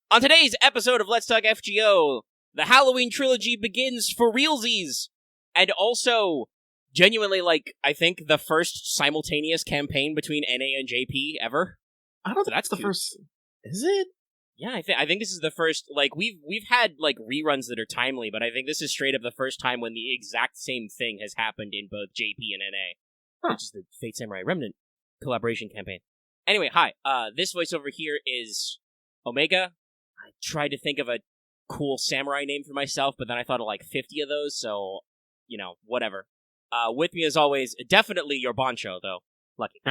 On today's episode of Let's Talk FGO, the Halloween Trilogy begins for realsies, and also, genuinely, I think the first simultaneous campaign between NA and JP ever. I don't think that's the first. Is it? Yeah, I think this is the first, we've had, reruns that are timely, but I think this is straight up the first time when the exact same thing has happened in both JP and NA, which is the Fate Samurai Remnant collaboration campaign. Anyway, hi, this voiceover here is Omega. I tried to think of a cool samurai name for myself, but then I thought of 50 of those, so, whatever. With me as always, definitely your Boncho, though. Lucky.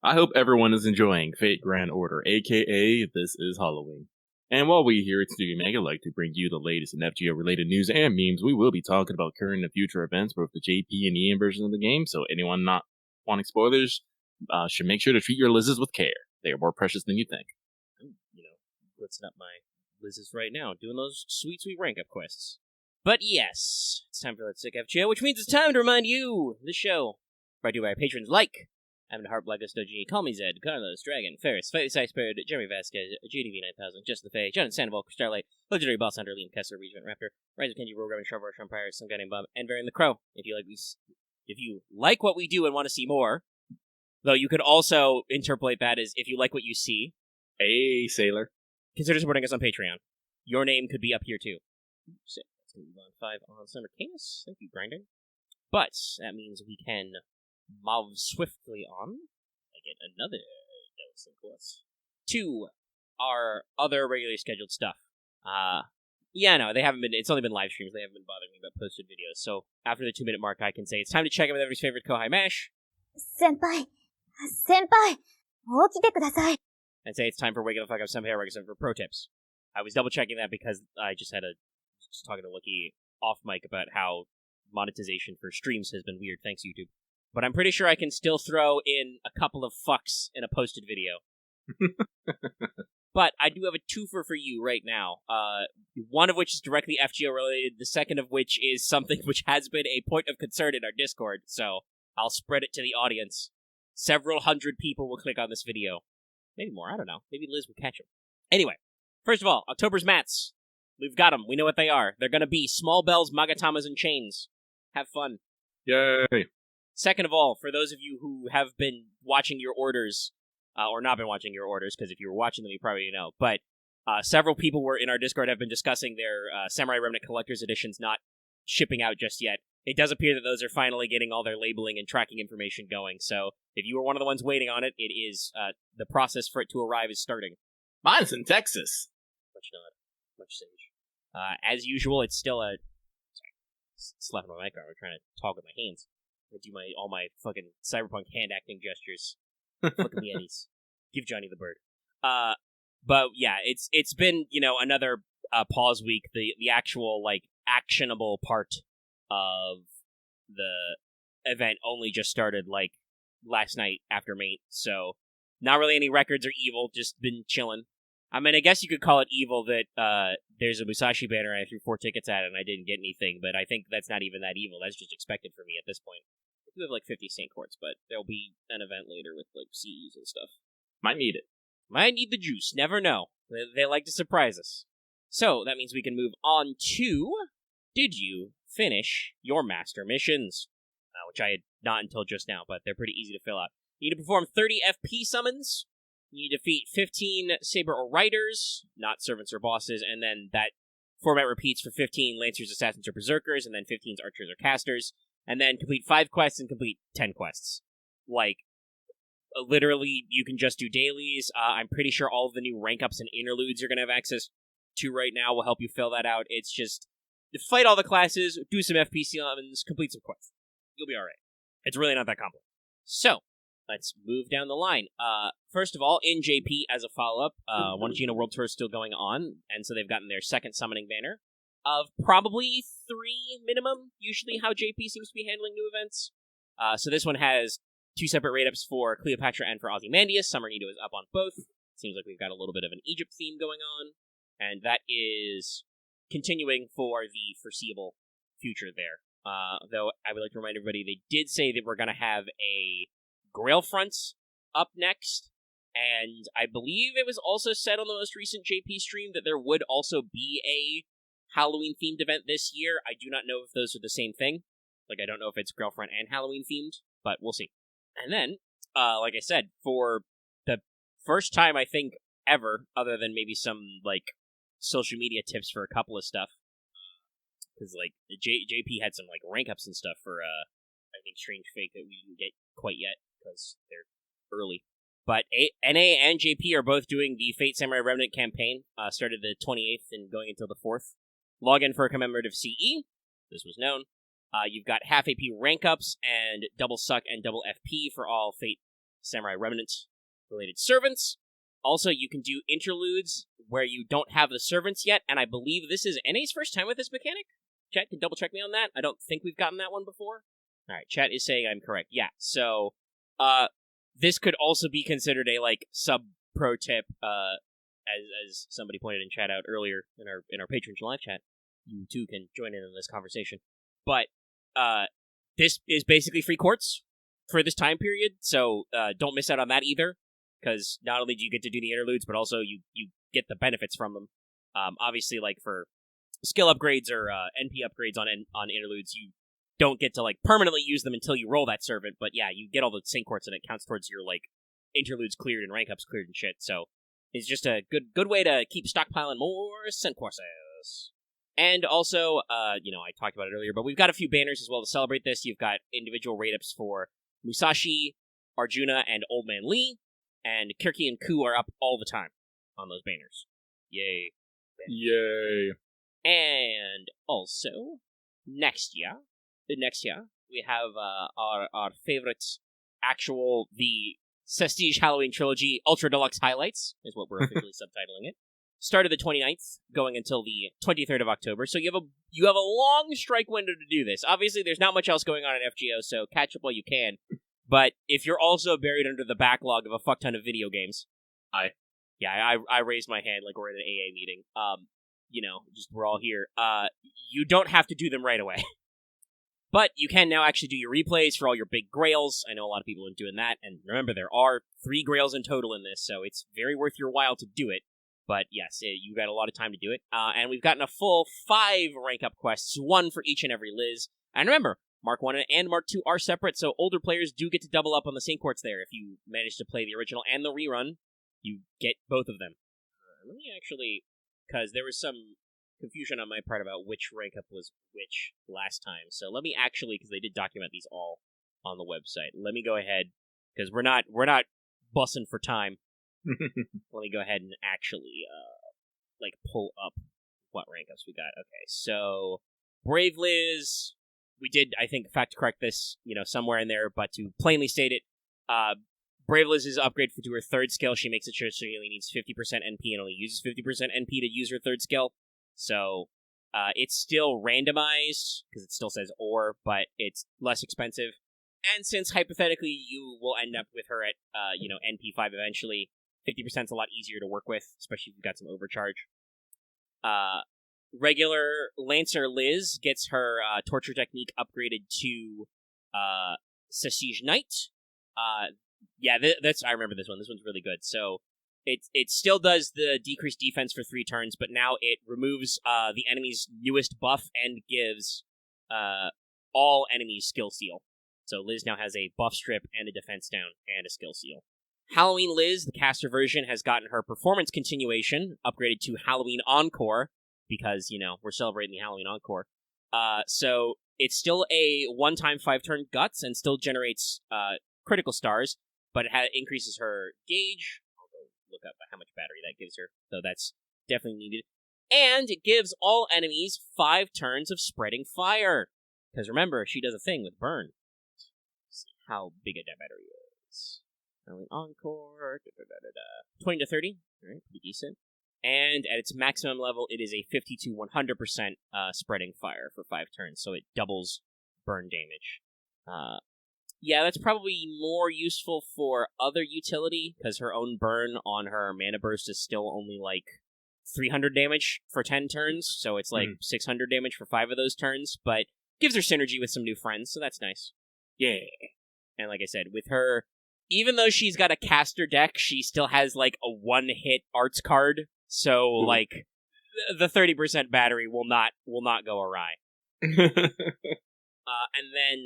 I hope everyone is enjoying Fate Grand Order, aka This is Halloween. And while we here at Studio Mega like to bring you the latest in FGO-related news and memes, we will be talking about current and future events, both the JP and EM versions of the game, so anyone not wanting spoilers should make sure to treat your Lizzes with care. They are more precious than you think. I'm, blitzing up my Lizzes right now, doing those sweet, sweet rank-up quests. But yes, it's time for Let's Talk FGO, which means it's time to remind you, the show, brought to you by patrons like Evan Hart, Blackest OG, Call Me Zed, Carlos, Dragon, Ferris, Fighty Side Spirit, Jeremy Vasquez, JDV9000, Just the Fae, John Sandoval, Starlight, Legendary Boss Hunter, Liam Kessler, Regent Raptor, Rise of Kenji, Rogue Raven, Sharp Rush, Empire, some guy named Bob, and Varian the Crow. If you like what we do and want to see more, though you could also interpolate that as if you like what you see. Hey, Sailor. Consider supporting us on Patreon. Your name could be up here too. Sick. Let's move on 5 on Summer Canis. Thank you, Grinding. But that means we can move swiftly on. I get another dose of course. To our other regularly scheduled stuff. They haven't been, it's only been live streams, they haven't been bothering me about posted videos, so after the 2-minute mark I can say it's time to check in with everybody's favorite Kohai Mash. Senpai, 起きてください. And say it's time for Waking the Fuck Up Senpai for pro tips. I was double checking that because I just talking to Lucky off mic about how monetization for streams has been weird, thanks YouTube. But I'm pretty sure I can still throw in a couple of fucks in a posted video. But I do have a twofer for you right now. One of which is directly FGO related, the second of which is something which has been a point of concern in our Discord, so I'll spread it to the audience. Several hundred people will click on this video. Maybe more, I don't know. Maybe Liz will catch them. Anyway, first of all, October's mats. We've got them. We know what they are. They're going to be small bells, magatamas, and chains. Have fun. Yay. Second of all, for those of you who have been watching your orders, or not been watching your orders, because if you were watching them, you probably know, but several people were in our Discord have been discussing their Samurai Remnant Collector's Editions not shipping out just yet. It does appear that those are finally getting all their labeling and tracking information going, so if you were one of the ones waiting on it, it is, the process for it to arrive is starting. Mine's in Texas. Much nod. Much sage. As usual, it's still a... Sorry. Slapping my mic on. We're trying to talk with my hands. I do all my fucking cyberpunk hand acting gestures. Fucking the Eddies. Give Johnny the bird. But yeah, it's been, another pause week. The actual, actionable part of the event only just started, last night after Mate, so not really any records or evil, just been chilling. I mean, I guess you could call it evil that there's a Musashi banner and I threw 4 tickets at it and I didn't get anything, but I think that's not even that evil. That's just expected for me at this point. I do have 50 Saint Courts, but there'll be an event later with CEs and stuff. Might need it. Might need the juice. Never know. They like to surprise us. So that means we can move on to... Did you finish your master missions? Which I had not until just now, but they're pretty easy to fill out. You need to perform 30 FP summons. You need to defeat 15 Saber or Riders, not servants or bosses, and then that format repeats for 15 Lancers, Assassins, or Berserkers, and then 15 Archers or Casters, and then complete 5 quests and complete 10 quests. Literally, you can just do dailies. I'm pretty sure all of the new rank ups and interludes you're going to have access to right now will help you fill that out. It's just, fight all the classes, do some FP summons, complete some quests. You'll be alright. It's really not that complicated. So, let's move down the line. First of all, in JP, as a follow-up, One Gina World Tour is still going on, and so they've gotten their second summoning banner of probably 3 minimum, usually how JP seems to be handling new events. So this one has 2 separate raid-ups for Cleopatra and for Ozymandias. Summer Nito is up on both. Seems like we've got a little bit of an Egypt theme going on, and that is continuing for the foreseeable future there. Though I would like to remind everybody, they did say that we're going to have a Grail front up next, And I believe it was also said on the most recent JP stream that there would also be a Halloween-themed event this year. I do not know if those are the same thing. Like, I don't know if it's girlfriend and Halloween-themed, but we'll see. And then, like I said, for the first time, I think, ever, other than maybe some, like, social media tips for a couple of stuff, because, like, JP had some, like, rank-ups and stuff for, I think, Strange Fake that we didn't get quite yet, because they're early. But NA and JP are both doing the Fate Samurai Remnant campaign, started the 28th and going until the 4th. Log in for a commemorative CE, this was known. You've got half AP rank ups and double suck and double FP for all Fate Samurai Remnant related servants. Also, you can do interludes where you don't have the servants yet, and I believe this is NA's first time with this mechanic. Chat can double check me on that. I don't think we've gotten that one before. Alright, chat is saying I'm correct. Yeah, so, this could also be considered a, like, sub-pro tip, as somebody pointed in chat out earlier in our Patreon live chat. You too can join in on this conversation. But, this is basically free quartz for this time period, so, don't miss out on that either, because not only do you get to do the interludes, but also you get the benefits from them. Obviously, like, for skill upgrades or, NP upgrades on interludes, you don't get to, like, permanently use them until you roll that servant, but yeah, you get all the sync quartz and it counts towards your, like, interludes cleared and rank ups cleared and shit, so it's just a good way to keep stockpiling more sync quartzes. And also, I talked about it earlier, but we've got a few banners as well to celebrate this. You've got individual rate-ups for Musashi, Arjuna, and Old Man Lee, and Kirky and Ku are up all the time on those banners. Yay. Yay. And also, next year, we have our favorite the Prestige Halloween Trilogy Ultra Deluxe Highlights, is what we're officially subtitling it. Started the 29th, going until the 23rd of October, so you have a long strike window to do this. Obviously, there's not much else going on in FGO, so catch up while you can. But if you're also buried under the backlog of a fuck ton of video games... I raised my hand like we're at an AA meeting. Just we're all here. You don't have to do them right away. But you can now actually do your replays for all your big grails. I know a lot of people are doing that, and remember, there are 3 grails in total in this, so it's very worth your while to do it. But yes, you got a lot of time to do it. And we've gotten a full 5 rank-up quests, 1 for each and every Liz. And remember, Mark 1 and Mark 2 are separate, so older players do get to double up on the Saint Quartz there. If you manage to play the original and the rerun, you get both of them. Let me actually, because there was some confusion on my part about which rank-up was which last time. So let me actually, because they did document these all on the website, let me go ahead, because we're not bussing for time. Let me go ahead and actually, pull up what rank-ups we got. Okay, so Brave Liz, we did, I think, fact correct this, somewhere in there, but to plainly state it, Brave Liz's upgrade to her 3rd skill, she makes it sure she only needs 50% NP and only uses 50% NP to use her 3rd skill. So, it's still randomized, because it still says or, but it's less expensive. And since, hypothetically, you will end up with her at, NP5 eventually, 50% is a lot easier to work with, especially if you've got some overcharge. Regular Lancer Liz gets her torture technique upgraded to Prestige Knight. I remember this one. This one's really good. So, it still does the decreased defense for 3 turns, but now it removes the enemy's newest buff and gives all enemies skill seal. So Liz now has a buff strip and a defense down and a skill seal. Halloween Liz, the caster version, has gotten her performance continuation upgraded to Halloween Encore, because, we're celebrating the Halloween Encore. So it's still a one-time 5-turn guts and still generates critical stars, but it increases her gauge. Look up how much battery that gives her, though that's definitely needed. And it gives all enemies 5 turns of spreading fire. Because remember, she does a thing with burn. Let's see how big a battery is. Encore, 20 to 30, alright, pretty decent. And at its maximum level, it is a 50 to 100% spreading fire for 5 turns, so it doubles burn damage. That's probably more useful for other utility, because her own burn on her mana burst is still only, 300 damage for 10 turns, so it's, 600 damage for 5 of those turns, but gives her synergy with some new friends, so that's nice. Yeah. And like I said, with her even though she's got a caster deck, she still has, like, a one-hit arts card, so, like, the 30% battery will not go awry. And then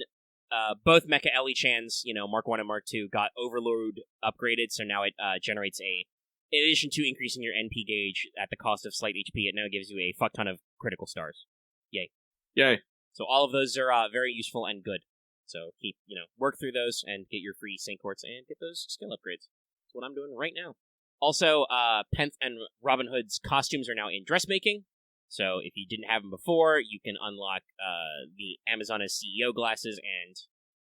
both Mecha Ellie-chans, Mark 1 and Mark 2, got Overload upgraded, so now it generates in addition to increasing your NP gauge at the cost of slight HP, it now gives you a fuck ton of critical stars. Yay. Yay. So all of those are very useful and good. So keep, work through those and get your free Saint Quartz and get those skill upgrades. That's what I'm doing right now. Also, Penth and Robin Hood's costumes are now in dressmaking. So if you didn't have them before, you can unlock the Amazona's CEO glasses and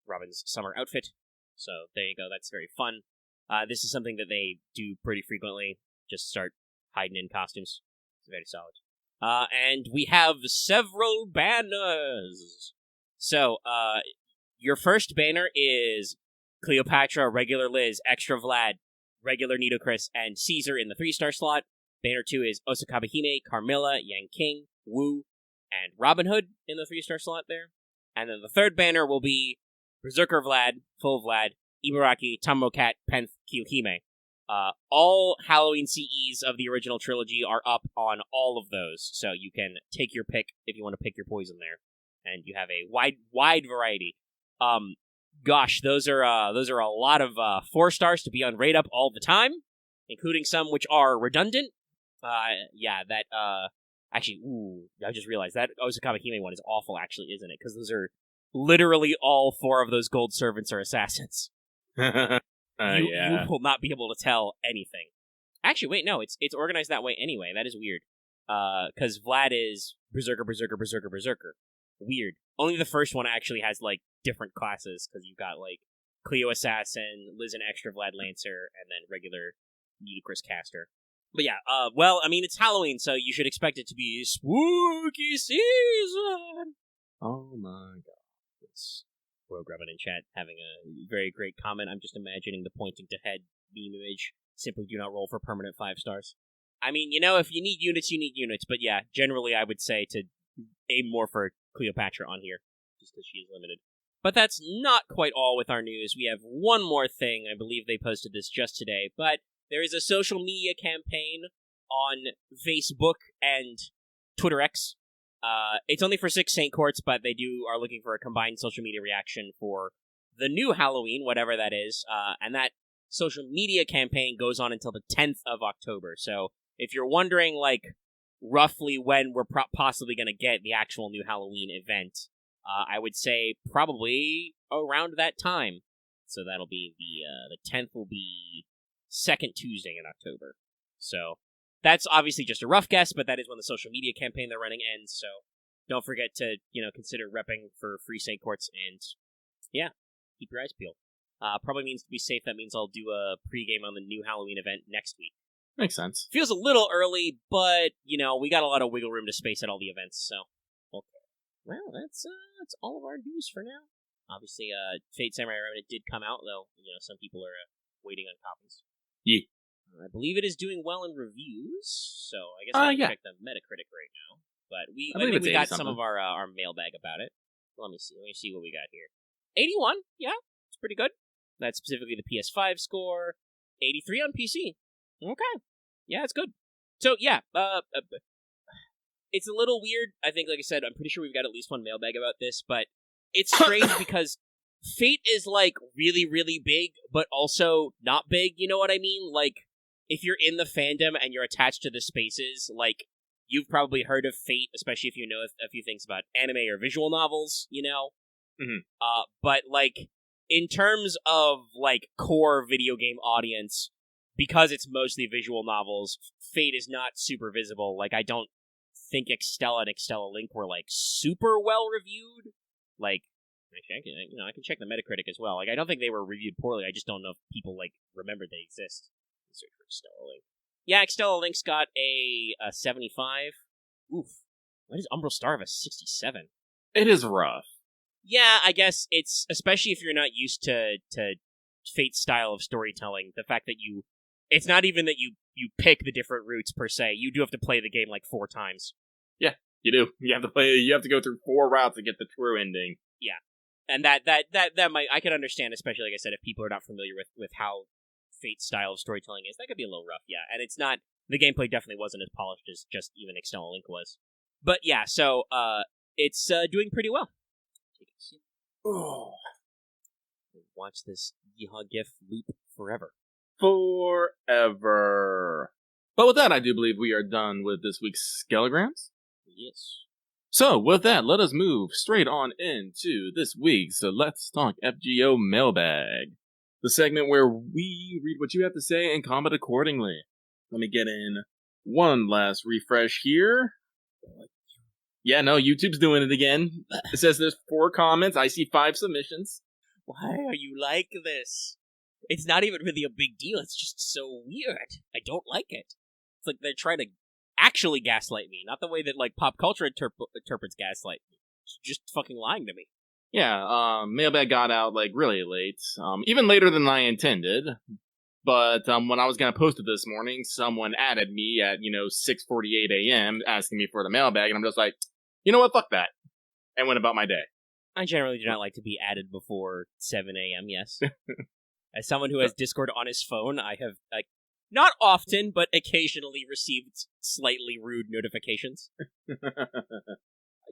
Robin's summer outfit. So there you go. That's very fun. This is something that they do pretty frequently. Just start hiding in costumes. It's very solid. And we have several banners. So, your first banner is Cleopatra, regular Liz, extra Vlad, regular Nido Chris, and Caesar in the 3-star slot. Banner 2 is Osakabe Hime, Carmilla, Yang King, Wu, and Robin Hood in the 3-star slot there. And then the third banner will be Berserker Vlad, Full Vlad, Ibaraki, Tammo Cat, Penth, Kyuhime. All Halloween CEs of the original trilogy are up on all of those, so you can take your pick if you want to pick your poison there, and you have a wide variety. Gosh, those are a lot of 4 stars to be on rate up all the time, including some which are redundant. Actually, I just realized that Osakabe Hime one is awful, actually, isn't it? Because those are literally all 4 of those gold servants are assassins. You will not be able to tell anything. Actually, wait, no, it's organized that way anyway. That is weird. Because Vlad is Berserker. Weird. Only the first one actually has, like, different classes, because you've got, like, Cleo Assassin, Liz and Extra Vlad Lancer, and then regular Ludicrous Caster. But yeah, it's Halloween, so you should expect it to be spooky season! Oh my god. It's Rogue Robin in chat having a very great comment. I'm just imagining the pointing to head meme image. Simply do not roll for permanent 5 stars. I mean, if you need units, you need units. But yeah, generally I would say to aim more for Cleopatra on here, just because she is limited. But that's not quite all with our news. We have one more thing. I believe they posted this just today. But there is a social media campaign on Facebook and Twitter X. It's only for 6 Saint Courts, but they are looking for a combined social media reaction for the new Halloween, whatever that is. And that social media campaign goes on until the 10th of October. So if you're wondering, like, roughly when we're possibly going to get the actual new Halloween event, I would say probably around that time. So that'll be the 10th will be second Tuesday in October. So that's obviously just a rough guess, but that is when the social media campaign they're running ends. So don't forget to, consider repping for free Saint Courts, and yeah, keep your eyes peeled. Probably means to be safe. That means I'll do a pregame on the new Halloween event next week. Makes sense. Feels a little early, but, we got a lot of wiggle room to space at all the events, so okay. Well, that's all of our news for now. Obviously, Fate Samurai Remnant did come out, though, some people are waiting on copies. Yeah. I believe it is doing well in reviews, so I guess I can check the Metacritic right now. But I think we got some of our mailbag about it. Let me see what we got here. 81, yeah, it's pretty good. That's specifically the PS5 score. 83 on PC. Okay, yeah, it's good. So yeah, it's a little weird. I think, like I said, I'm pretty sure we've got at least one mailbag about this, but it's strange because Fate is, like, really, really big, but also not big, you know what I mean? Like, if you're in the fandom and you're attached to the spaces, like, you've probably heard of Fate, especially if you know a few things about anime or visual novels, Mm-hmm. But, like, in terms of, like, core video game audience, because it's mostly visual novels, Fate is not super visible. Like, I don't think Extella and Extella Link were, like, super well reviewed. Like, actually, I can check the Metacritic as well. Like, I don't think they were reviewed poorly. I just don't know if people, like, remember they exist. Search for Extella Link. Yeah, Extella Link's got a 75. Oof. Why does Umbral Star have a 67? It is rough. Yeah, I guess it's, especially if you're not used to Fate's style of storytelling, the fact that it's not even that you pick the different routes per se. You do have to play the game, like, 4 times. Yeah, you do. You have to go through 4 routes to get the true ending. Yeah. And that might, I can understand, especially, like I said, if people are not familiar with how Fate's style of storytelling is, that could be a little rough, yeah. And it's not, the gameplay definitely wasn't as polished as just even External Link was. But yeah, so, it's doing pretty well. Oh. Watch this Yeehaw GIF loop forever. Forever. But with that, I do believe we are done with this week's Skelegrams. Yes. So, with that, let us move straight on into this week's Let's Talk FGO Mailbag. The segment where we read what you have to say and comment accordingly. Let me get in one last refresh here. Yeah, no, YouTube's doing it again. It says there's 4 comments. I see 5 submissions. Why are you like this? It's not even really a big deal. It's just so weird. I don't like it. It's like they're trying to actually gaslight me, not the way that like pop culture interprets gaslight me. It's just fucking lying to me. Yeah, Mailbag got out like really late, even later than I intended. But when I was gonna post it this morning, someone added me at 6:48 a.m. asking me for the mailbag, and I'm just like, you know what, fuck that, and went about my day. I generally do not like to be added before 7 a.m., yes. As someone who has Discord on his phone, I have, not often, but occasionally received slightly rude notifications.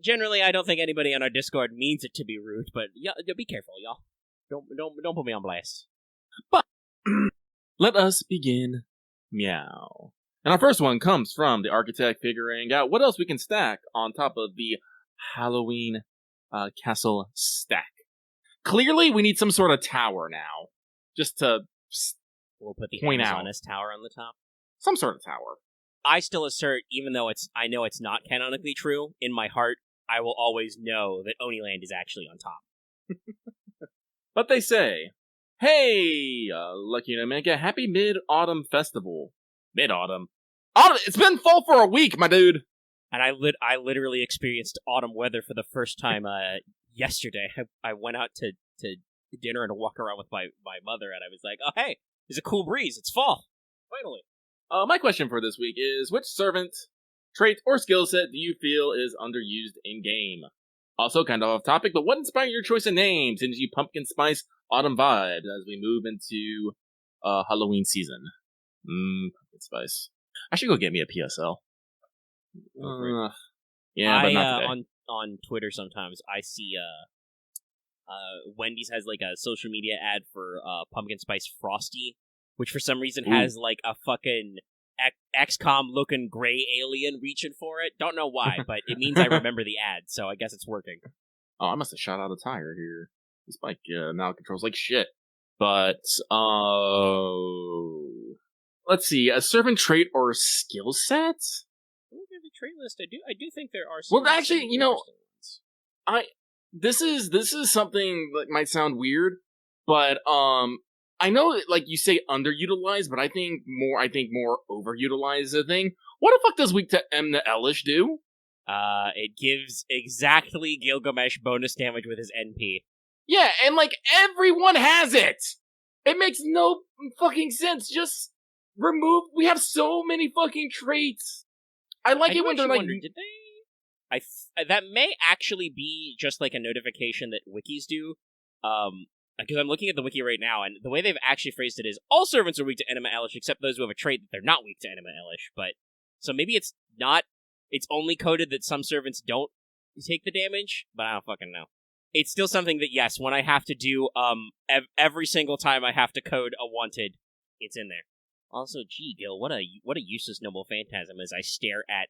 Generally, I don't think anybody on our Discord means it to be rude, but yeah, be careful, y'all. Don't put me on blast. But let us begin. Meow. And our first one comes from the architect figuring out what else we can stack on top of the Halloween castle stack. Clearly, we need some sort of tower now. Just to we'll put the point Amazoness tower on the top. Some sort of tower. I still assert, even though I know it's not canonically true, in my heart, I will always know that Oniland is actually on top. But they say, hey, Lucky to make a happy Mid-Autumn festival. Mid-Autumn? Autumn! It's been fall for a week, my dude! And I literally experienced autumn weather for the first time yesterday. I went out to dinner and a walk around with my mother, and I was like, oh, hey, there's a cool breeze. It's fall. Finally. My question for this week is, which servant, trait, or skill set do you feel is underused in-game? Also, kind of off topic, but what inspired your choice of names into pumpkin spice autumn vibes as we move into Halloween season? Pumpkin spice. I should go get me a PSL. Yeah, but not today. On Twitter sometimes I see Wendy's has like a social media ad for pumpkin spice frosty, which for some reason has like a fucking XCOM looking gray alien reaching for it. Don't know why, but it means I remember the ad, so I guess it's working. Oh, I must have shot out a tire here. This bike now controls like shit. But let's see, a servant trait or skill set? Look at the trait list. I do think there are some. Well, actually, this is something that might sound weird, but I know like you say underutilized, but I think more overutilized is a thing. What the fuck does Weak to Emna Elish do? It gives exactly Gilgamesh bonus damage with his NP. Yeah, and like everyone has it. It makes no fucking sense. Just remove. We have so many fucking traits. I like it when they're like. Wonder, did they? That may actually be just like a notification that wikis do. Because I'm looking at the wiki right now, and the way they've actually phrased it is all servants are weak to Enema Elish, except those who have a trait that they're not weak to Enema Elish. But so maybe it's not. It's only coded that some servants don't take the damage, but I don't fucking know. It's still something that yes, when I have to do every single time I have to code a wanted, it's in there. Also, gee, Gil, what a useless noble phantasm as I stare at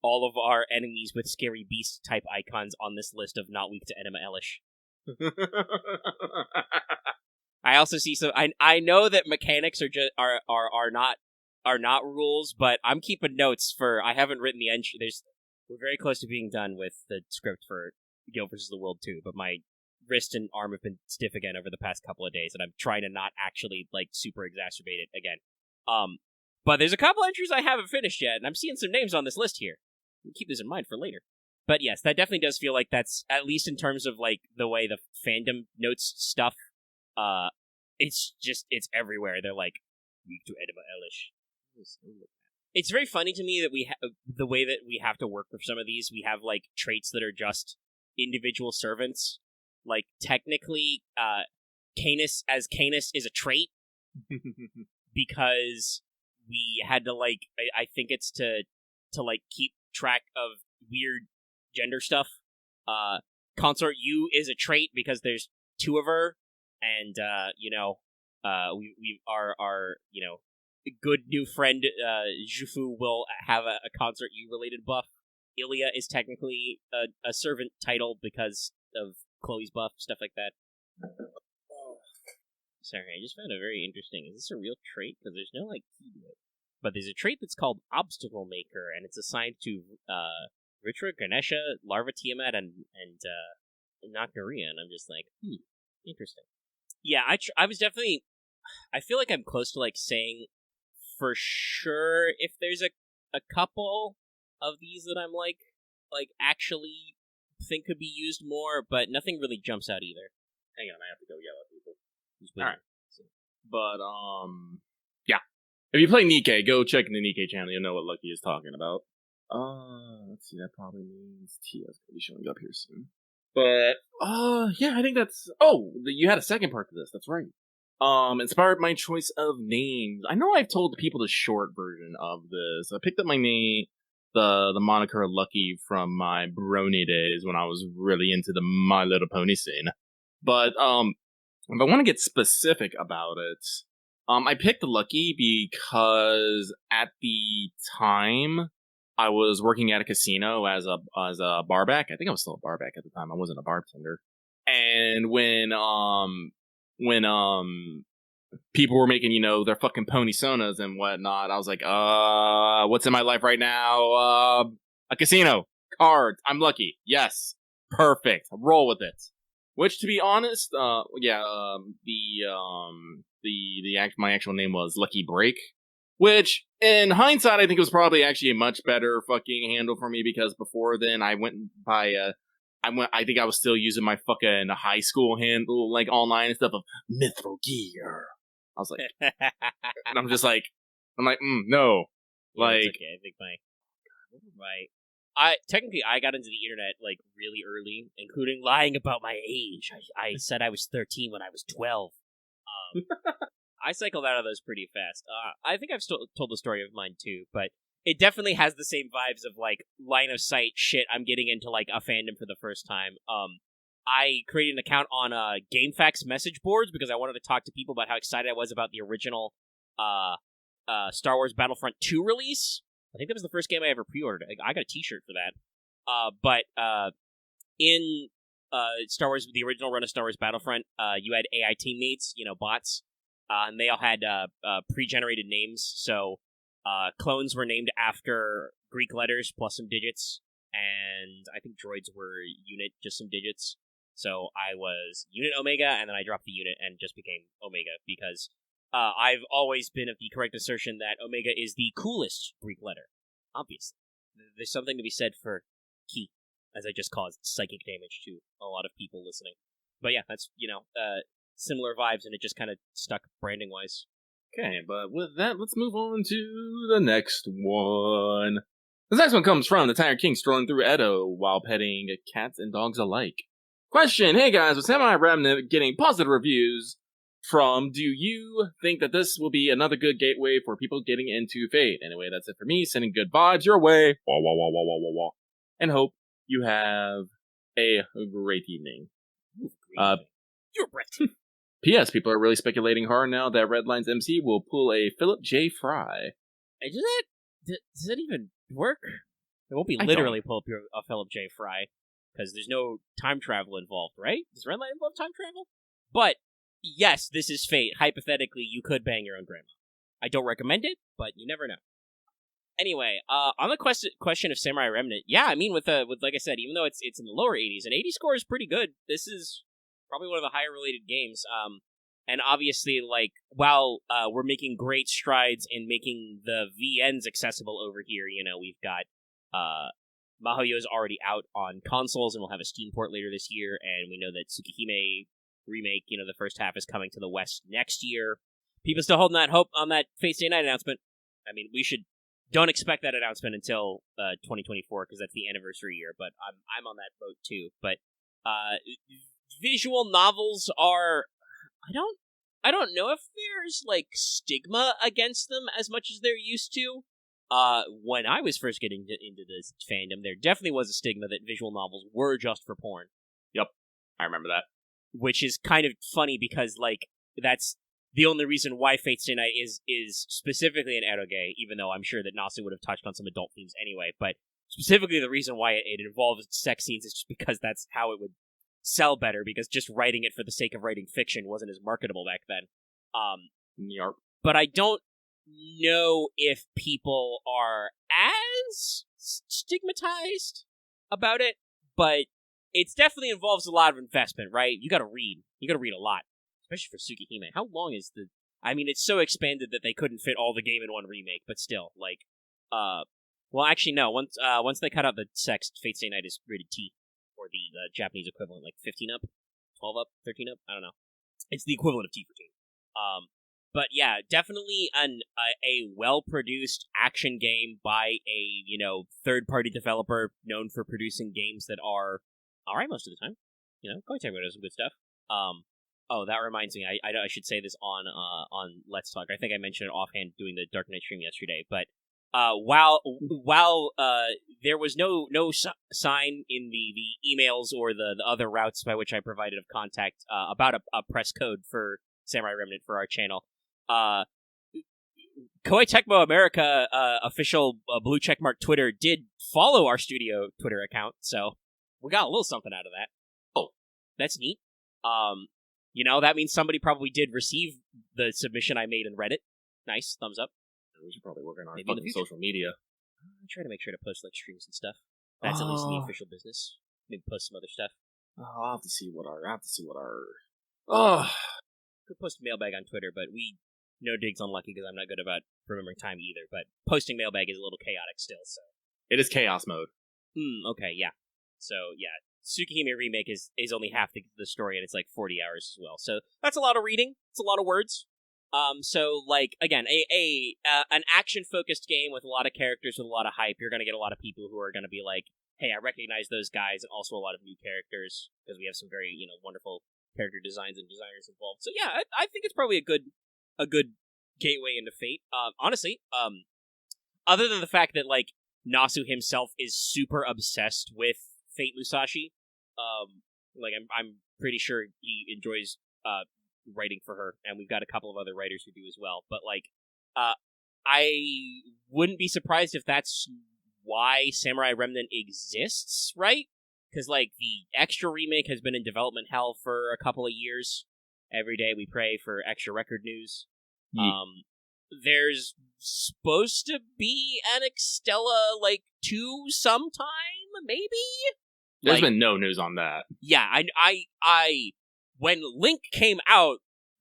all of our enemies with scary beast type icons on this list of not weak to Enema Elish. I also see some. I know that mechanics are not rules, but I'm keeping notes for. I haven't written the entry. We're very close to being done with the script for Guild vs. the World 2, but my wrist and arm have been stiff again over the past couple of days, and I'm trying to not actually like super exacerbate it again. But there's a couple entries I haven't finished yet, and I'm seeing some names on this list here. Keep this in mind for later. But yes, that definitely does feel like that's, at least in terms of like the way the fandom notes stuff, it's everywhere. They're like, weak to Enema Elish. It's very funny to me that the way that we have to work with some of these, we have like traits that are just individual servants. like technically, Canis is a trait because we had to like I think it's to like keep track of weird gender stuff. Consort U is a trait because there's 2 of her, and we our good new friend Jufu will have a Consort U related buff. Ilya is technically a servant title because of Chloe's buff, stuff like that. Sorry, I just found it very interesting. Is this a real trait? Because there's no, like, key to it. But there's a trait that's called Obstacle Maker, and it's assigned to Ritra, Ganesha, Larva Tiamat, and Nocturia, and I'm just like, interesting. Yeah, I was definitely... I feel like I'm close to, like, saying for sure if there's a couple of these that I'm, like actually think could be used more, but nothing really jumps out either. Hang on, I have to go yell at people. Alright. But, yeah. If you play Nikkei, go check in the Nikkei channel. You'll know what Lucky is talking about. Let's see, that probably means Tia's gonna be showing up here soon. But, yeah, I think that's... Oh, you had a second part to this, that's right. Inspired my choice of names. I know I've told people the short version of this. I picked up my name, the moniker Lucky from my brony days when I was really into the My Little Pony scene. But, if I want to get specific about it, I picked Lucky because at the time I was working at a casino as a barback. I think I was still a barback at the time. I wasn't a bartender. And when people were making, their fucking pony sonas and whatnot, I was like, what's in my life right now? A casino. Cards. I'm lucky. Yes. Perfect. Roll with it. Which, to be honest, my actual name was Lucky Break. Which, in hindsight, I think was probably actually a much better fucking handle for me, because before then I went by I think I was still using my fucking high school handle, like online and stuff, of Mithril Gear. I was like, and I'm like, no. Yeah, like, okay. I think I got into the internet like really early, including lying about my age. I said I was 13 when I was 12. I cycled out of those pretty fast. I think I've told the story of mine too, but it definitely has the same vibes of like line of sight shit. I'm getting into like a fandom for the first time. I created an account on GameFAQs message boards because I wanted to talk to people about how excited I was about the original Star Wars Battlefront 2 release. I think that was the first game I ever pre-ordered. I got a t-shirt for that. But in Star Wars, the original run of Star Wars Battlefront, you had AI teammates, bots, and they all had pre-generated names. So clones were named after Greek letters plus some digits, and I think droids were unit, just some digits. So I was Unit Omega, and then I dropped the unit and just became Omega, because I've always been of the correct assertion that Omega is the coolest Greek letter. Obviously. There's something to be said for Ki, as I just caused psychic damage to a lot of people listening. But yeah, that's, similar vibes, and it just kind of stuck branding-wise. Okay, but with that, let's move on to the next one. This next one comes from the Tiger King strolling through Edo while petting cats and dogs alike. Question: Hey guys, with Remnant getting positive reviews from, do you think that this will be another good gateway for people getting into Fate? Anyway, that's it for me. Sending good vibes your way. Wah, wah, wah, wah, wah, wah, wah. And hope you have a great evening. You're right. P.S. People are really speculating hard now that Redline's MC will pull a Philip J. Fry. Does that even work? It won't be literally pull up a Philip J. Fry, because there's no time travel involved, right? Does Redline involve time travel? But yes, this is Fate. Hypothetically, you could bang your own grandma. I don't recommend it, but you never know. Anyway, on the question of Samurai Remnant, yeah, I mean, with like I said, even though it's in the lower 80s, an 80 score is pretty good. This is probably one of the higher related games. And obviously, like, while we're making great strides in making the VNs accessible over here, we've got Mahoyo's already out on consoles, and we'll have a Steam port later this year, and we know that Tsukihime remake, the first half is coming to the West next year. People still holding that hope on that Fate Stay Night announcement. I mean, don't expect that announcement until 2024, because that's the anniversary year, but I'm on that boat too. But visual novels are, I don't know if there's like stigma against them as much as there used to. When I was first getting into this fandom, there definitely was a stigma that visual novels were just for porn. Yep, I remember that. Which is kind of funny because, like, that's the only reason why Fate Stay Night is specifically an eroge, even though I'm sure that Nasu would have touched on some adult themes anyway, but specifically the reason why it involves sex scenes is just because that's how it would sell better, because just writing it for the sake of writing fiction wasn't as marketable back then. Yarp. But I don't know if people are as stigmatized about it, but it definitely involves a lot of investment, right? You gotta read. You gotta read a lot. Especially for Tsukihime. How long is the... I mean, it's so expanded that they couldn't fit all the game in one remake, but still, like... Well, actually, no. Once they cut out the sex, Fate Stay Night is rated T, or the Japanese equivalent, like 15 up, 12 up, 13 up. I don't know. It's the equivalent of T for teen. But yeah, definitely a well-produced action game by a third-party developer known for producing games that are all right most of the time. Koei Tecmo does some good stuff. Oh, that reminds me. I should say this on Let's Talk. I think I mentioned it offhand doing the Dark Knight stream yesterday, but. While there was no sign in the emails or the other routes by which I provided of contact about a press code for Samurai Remnant for our channel, Koei Tecmo America official blue checkmark Twitter did follow our studio Twitter account, so we got a little something out of that. Oh, that's neat. That means somebody probably did receive the submission I made and read it. Nice, thumbs up. We should probably work on our fucking social media. I try to make sure to post like streams and stuff. That's at least in the official business. Maybe post some other stuff. I'll have to see what our. Could post mailbag on Twitter, but no digs unlucky because I'm not good about remembering time either. But posting mailbag is a little chaotic still. So it is chaos mode. Okay, yeah. So yeah, Tsukihime remake is only half the story, and it's like 40 hours as well. So that's a lot of reading. It's a lot of words. So, like, again, an action-focused game with a lot of characters with a lot of hype, you're going to get a lot of people who are going to be like, hey, I recognize those guys, and also a lot of new characters, because we have some very, wonderful character designs and designers involved. So, yeah, I think it's probably a good gateway into Fate. Honestly, other than the fact that, like, Nasu himself is super obsessed with Fate Musashi, I'm pretty sure he enjoys, writing for her, and we've got a couple of other writers who do as well, but I wouldn't be surprised if that's why Samurai Remnant exists, right? Because the extra remake has been in development hell for a couple of years. Every day we pray for extra record news. There's supposed to be an Extella 2 sometime, maybe? There's been no news on that. Yeah, I when Link came out,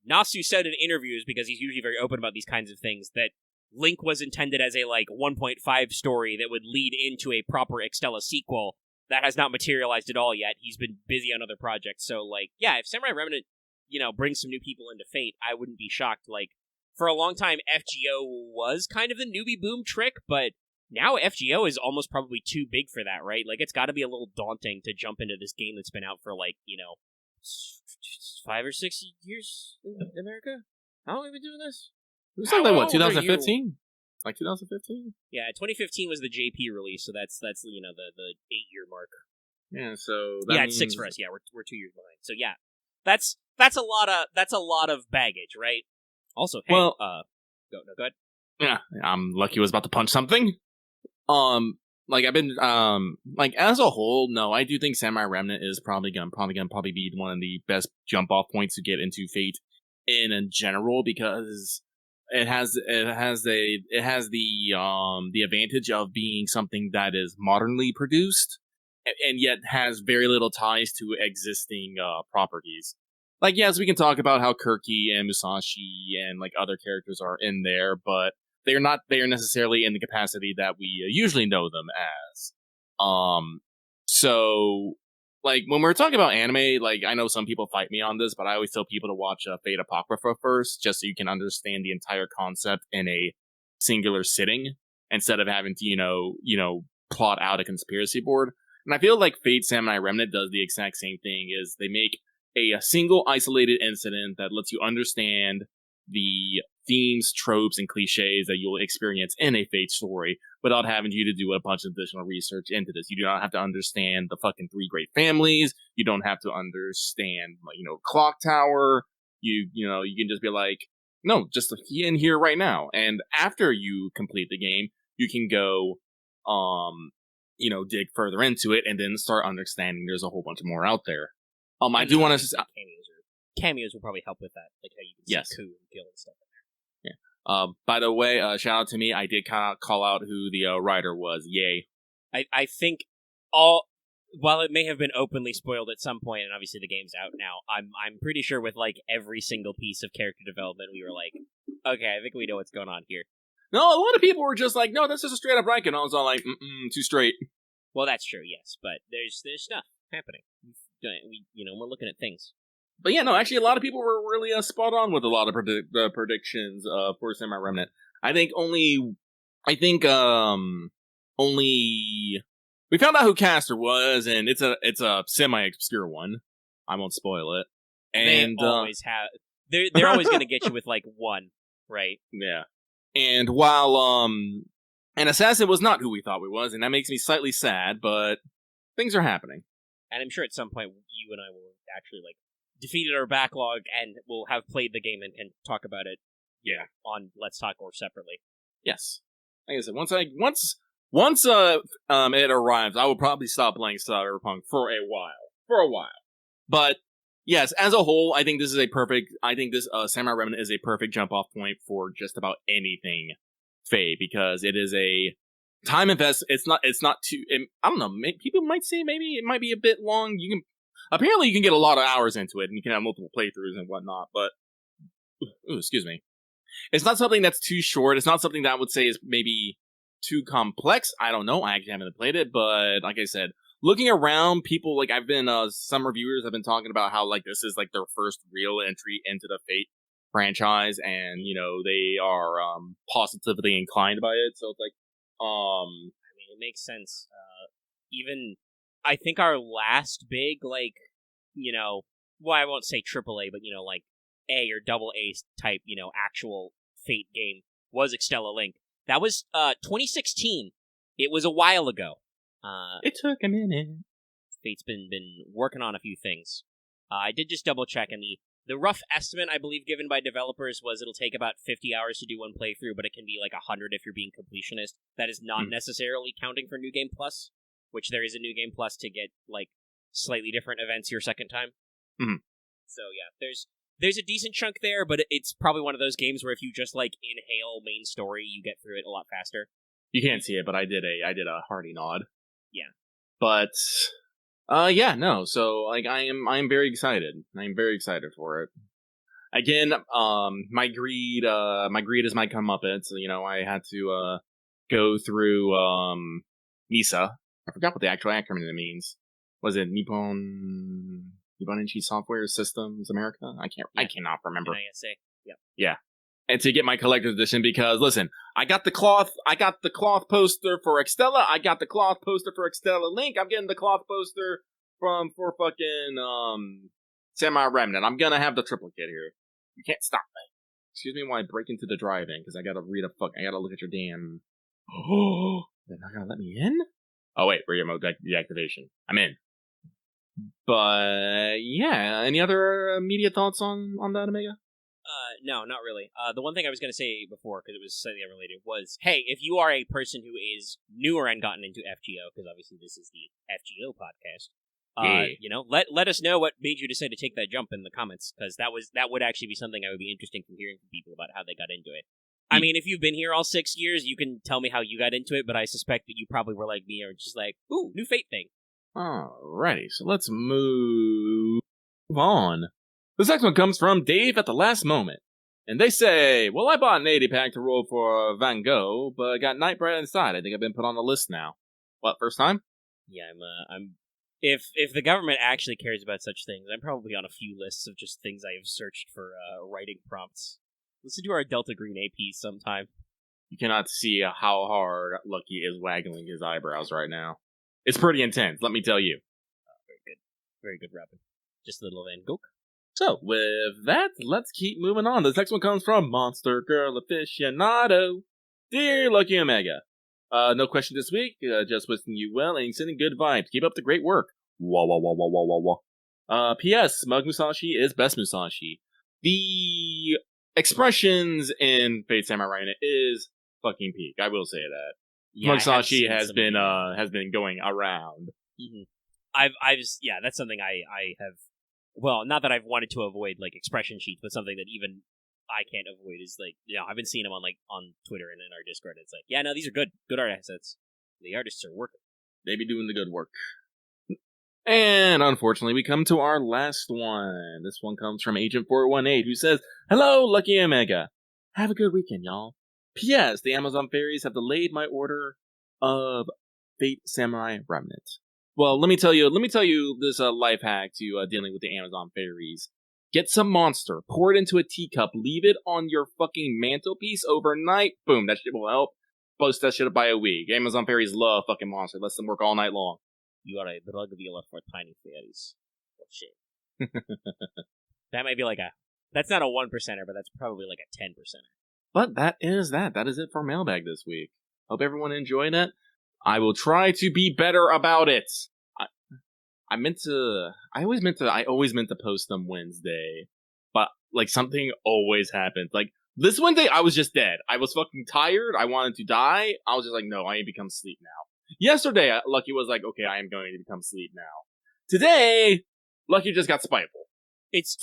Nasu said in interviews, because he's usually very open about these kinds of things, that Link was intended as a 1.5 story that would lead into a proper Extella sequel. That has not materialized at all yet. He's been busy on other projects. So yeah, if Samurai Remnant, brings some new people into Fate, I wouldn't be shocked. For a long time, FGO was kind of the newbie boom trick, but now FGO is almost probably too big for that, right? It's got to be a little daunting to jump into this game that's been out for 5 or 6 years in America? How long have we been doing this? It was what, 2015? 2015? Yeah, 2015 was the JP release, so that's the 8-year mark. Yeah, so it's 6 for us. Yeah, we're 2 years behind. So yeah, that's a lot of baggage, right? Also, hey, go ahead. Yeah, I'm lucky I was about to punch something. I've been as a whole, no, I do think Samurai Remnant is probably gonna be one of the best jump off points to get into Fate in general, because it has the advantage of being something that is modernly produced and yet has very little ties to existing properties. Yes, we can talk about how Kirky and Musashi and other characters are in there, but they're not there necessarily in the capacity that we usually know them as. So when we're talking about anime, I know some people fight me on this, but I always tell people to watch Fate Apocrypha first, just so you can understand the entire concept in a singular sitting, instead of having to, plot out a conspiracy board. And I feel like Fate Samurai Remnant does the exact same thing, is they make a single isolated incident that lets you understand the themes, tropes, and cliches that you'll experience in a Fate story without having you to do a bunch of additional research into this. You do not have to understand the fucking 3 great families. You don't have to understand, Clock Tower. You can just be like, no, just in here right now. And after you complete the game, you can go, dig further into it and then start understanding there's a whole bunch more out there. I do want to... Cameos will probably help with that, like how you can see coup and kill and stuff. By the way, shout out to me. I did kind of call out who the writer was. Yay. I think while it may have been openly spoiled at some point, and obviously the game's out now, I'm pretty sure with like every single piece of character development, we were like, okay, I think we know what's going on here. No, a lot of people were just like, no, this is a straight up rank, and I was all like, too straight. Well, that's true, yes, but there's stuff happening. We're looking at things. But yeah, no, actually, a lot of people were really spot on with a lot of predictions for Samurai Remnant. I think only we found out who Caster was, and it's a semi-obscure one. I won't spoil it. And they always have. They're always going to get you with like one, right? Yeah. And while an assassin was not who we thought we was, and that makes me slightly sad, but things are happening. And I'm sure at some point you and I will actually like defeated our backlog and we'll have played the game and can talk about it. Yeah, on Let's Talk or separately. Yes, like I said, once it arrives, I will probably stop playing Cyberpunk for a while. But yes, as a whole, I think this Samurai Remnant is a perfect jump off point for just about anything Fae, because it is a time invest. It's not too. I don't know. People might say maybe it might be a bit long. Apparently, you can get a lot of hours into it, and you can have multiple playthroughs and whatnot, but... excuse me. It's not something that's too short. It's not something that I would say is maybe too complex. I don't know. I actually haven't played it, but like I said, looking around, people, like, some reviewers have been talking about how, like, this is, like, their first real entry into the Fate franchise, and, they are, positively inclined by it, so it's like, it makes sense. Even... I think our last big, like, I won't say AAA, but, like, A or double A type, actual Fate game was Extella Link. That was 2016. It was a while ago. It took a minute. Fate's been working on a few things. I did just double check, and the rough estimate, I believe, given by developers was it'll take about 50 hours to do one playthrough, but it can be like 100 if you're being completionist. That is not necessarily counting for New Game Plus, which there is a New Game Plus to get, like, slightly different events your second time. Mm-hmm. So, yeah, there's a decent chunk there, but it's probably one of those games where if you just, like, inhale main story, you get through it a lot faster. You can't see it, but I did a hearty nod. Yeah. But, so, like, I am very excited. I am very excited for it. Again, my greed is my comeuppance, so, I had to, go through, NISA. I forgot what the actual acronym means. Was it Nippon Ichi Software Systems America? I cannot remember. NISA. Yep. Yeah. And to get my collector's edition, because listen, I got the cloth poster for Extella, I got the cloth poster for Extella Link, I'm getting the cloth poster for fucking Samurai Remnant. I'm gonna have the triplicate here. You can't stop me. Excuse me while I break into the drive-in, because I gotta look at your damn... Oh, they're not gonna let me in? Oh wait, radio mode deactivation. I'm in. But yeah, any other immediate thoughts on that, Omega? No, not really. The one thing I was going to say before, because it was slightly unrelated, was, hey, if you are a person who is newer and gotten into FGO, because obviously this is the FGO podcast, let us know what made you decide to take that jump in the comments, because that would actually be something I would be interested in hearing from people about how they got into it. I mean, if you've been here all 6 years, you can tell me how you got into it, but I suspect that you probably were like me, or just like, ooh, new Fate thing. Alrighty, so let's move on. This next one comes from Dave at the last moment. And they say, well, I bought an 80 pack to roll for Van Gogh, but got Nightbright inside. I think I've been put on the list now. What, first time? Yeah, I'm if the government actually cares about such things, I'm probably on a few lists of just things I have searched for writing prompts. Listen to our Delta Green APs sometime. You cannot see how hard Lucky is waggling his eyebrows right now. It's pretty intense, let me tell you. Very good. Very good, Robin. Just a little Van Gogh. So, with that, let's keep moving on. This next one comes from Monster Girl Aficionado. Dear Lucky Omega, no question this week, just wishing you well and sending good vibes. Keep up the great work. Wah wah wah wah wah wah wah. P.S. Smug Musashi is best Musashi. The expressions in Fate Samurai is fucking peak. I will say that. Yeah, Musashi has been going around. Mm-hmm. That's something I have. Well, not that I've wanted to avoid like expression sheets, but something that even I can't avoid is like, I've been seeing them on Twitter and in our Discord. And it's like, yeah, no, these are good art assets. The artists are working. They be doing the good work. And unfortunately, we come to our last one. This one comes from Agent 418, who says, "Hello, Lucky Omega. Have a good weekend, y'all. P.S. The Amazon Fairies have delayed my order of Fate Samurai Remnant." Well, let me tell you this life hack to dealing with the Amazon Fairies. Get some monster, pour it into a teacup, leave it on your fucking mantelpiece overnight. Boom, that shit will help. Post that shit up by a week. Amazon Fairies love fucking monster. Lets them work all night long. You are a drug dealer for tiny fairies. Oh, shit. That might be that's not a 1%er, but that's probably like a 10%er. But that is that. That is it for Mailbag this week. Hope everyone enjoyed it. I will try to be better about it. I always meant to post them Wednesday, but like something always happens. Like this Wednesday, I was just dead. I was fucking tired. I wanted to die. I was just like, no, I need to become sleep now. Yesterday, Lucky was like, okay, I am going to become sleep now. Today, Lucky just got spiteful. It's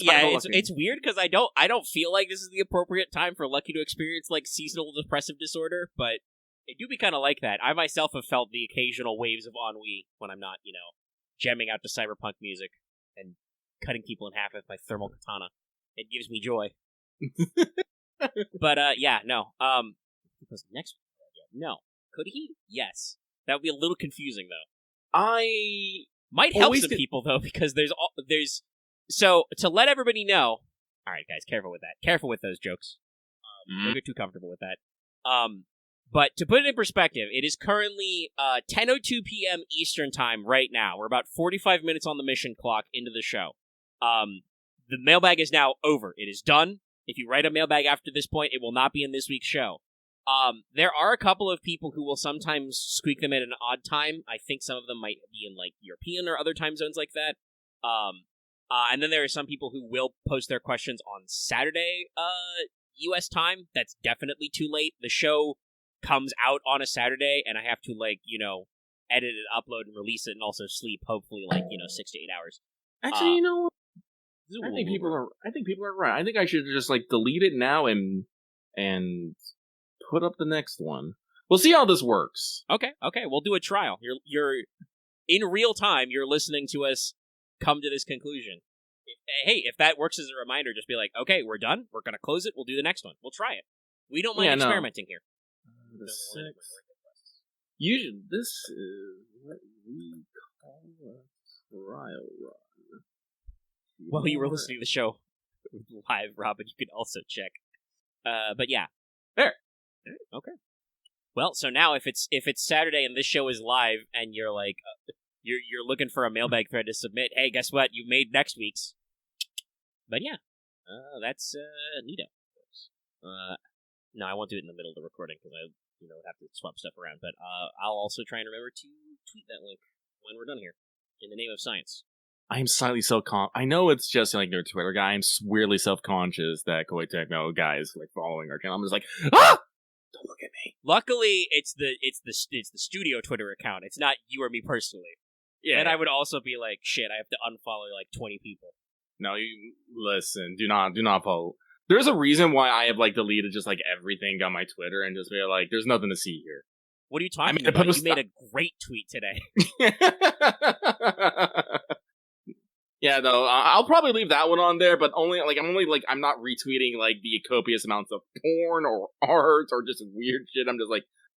weird because I don't feel like this is the appropriate time for Lucky to experience like seasonal depressive disorder, but it do be kind of like that. I myself have felt the occasional waves of ennui when I'm not, jamming out to cyberpunk music and cutting people in half with my thermal katana. It gives me joy. But no. Because next week, no. Could he? Yes. That would be a little confusing though. I might help some people though because there's so to let everybody know. All right, guys, careful with that. Careful with those jokes. Don't get too comfortable with that. But to put it in perspective, it is currently 10:02 p.m. Eastern Time right now. We're about 45 minutes on the mission clock into the show. The mailbag is now over. It is done. If you write a mailbag after this point, it will not be in this week's show. There are a couple of people who will sometimes squeak them at an odd time. I think some of them might be in like European or other time zones like that. And then there are some people who will post their questions on Saturday, U.S. time. That's definitely too late. The show comes out on a Saturday, and I have to edit it, upload, and release it, and also sleep. Hopefully, 6 to 8 hours. Actually, I think people are right. I think I should just delete it now and put up the next one. We'll see how this works. Okay, we'll do a trial. You're in real time. You're listening to us come to this conclusion. Hey, if that works as a reminder, just be like, okay, we're done. We're gonna close it. We'll do the next one. We'll try it. We don't mind experimenting here. Usually, this is what we call a trial run. Well, you were listening to the show live, Robin. You can also check. But yeah, there. Okay. Well, so now if it's Saturday and this show is live, and you're you're looking for a mailbag thread to submit, hey, guess what? You made next week's. But yeah, that's neato. No, I won't do it in the middle of the recording because I have to swap stuff around. But I'll also try and remember to tweet that link when we're done here, in the name of science. I am slightly I know it's just their Twitter guy. I'm weirdly self-conscious that Koei Tecmo guy is following our channel. I'm just don't look at me. Luckily, it's the studio Twitter account. It's not you or me personally. Yeah. And I would also be like, shit, I have to unfollow 20 people. No, you listen. Do not follow. There's a reason why I have deleted just everything on my Twitter and just be there's nothing to see here. What are you talking about? You made a great tweet today. Yeah, though, I'll probably leave that one on there, but I'm not retweeting the copious amounts of porn or art or just weird shit. I'm just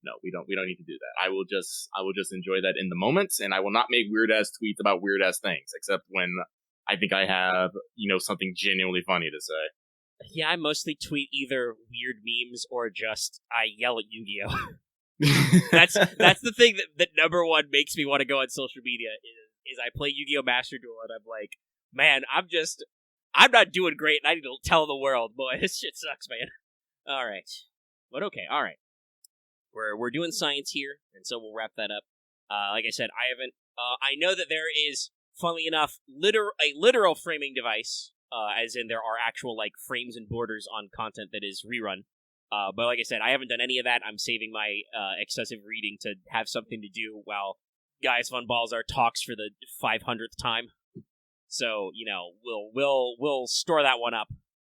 no, we don't need to do that. I will just enjoy that in the moment, and I will not make weird ass tweets about weird ass things, except when I think I have something genuinely funny to say. Yeah, I mostly tweet either weird memes or just I yell at Yu-Gi-Oh. That's the thing that number one makes me want to go on social media is I play Yu-Gi-Oh! Master Duel and I'm like, man, I'm not doing great, and I need to tell the world, boy, this shit sucks, man. All right. But okay, all right. We're doing science here, and so we'll wrap that up. Like I said, I haven't... I know that there is, funnily enough, a literal framing device, as in there are actual, like, frames and borders on content that is rerun. But like I said, I haven't done any of that. I'm saving my excessive reading to have something to do while Guys Fun Balls are talks for the 500th time. So, we'll store that one up.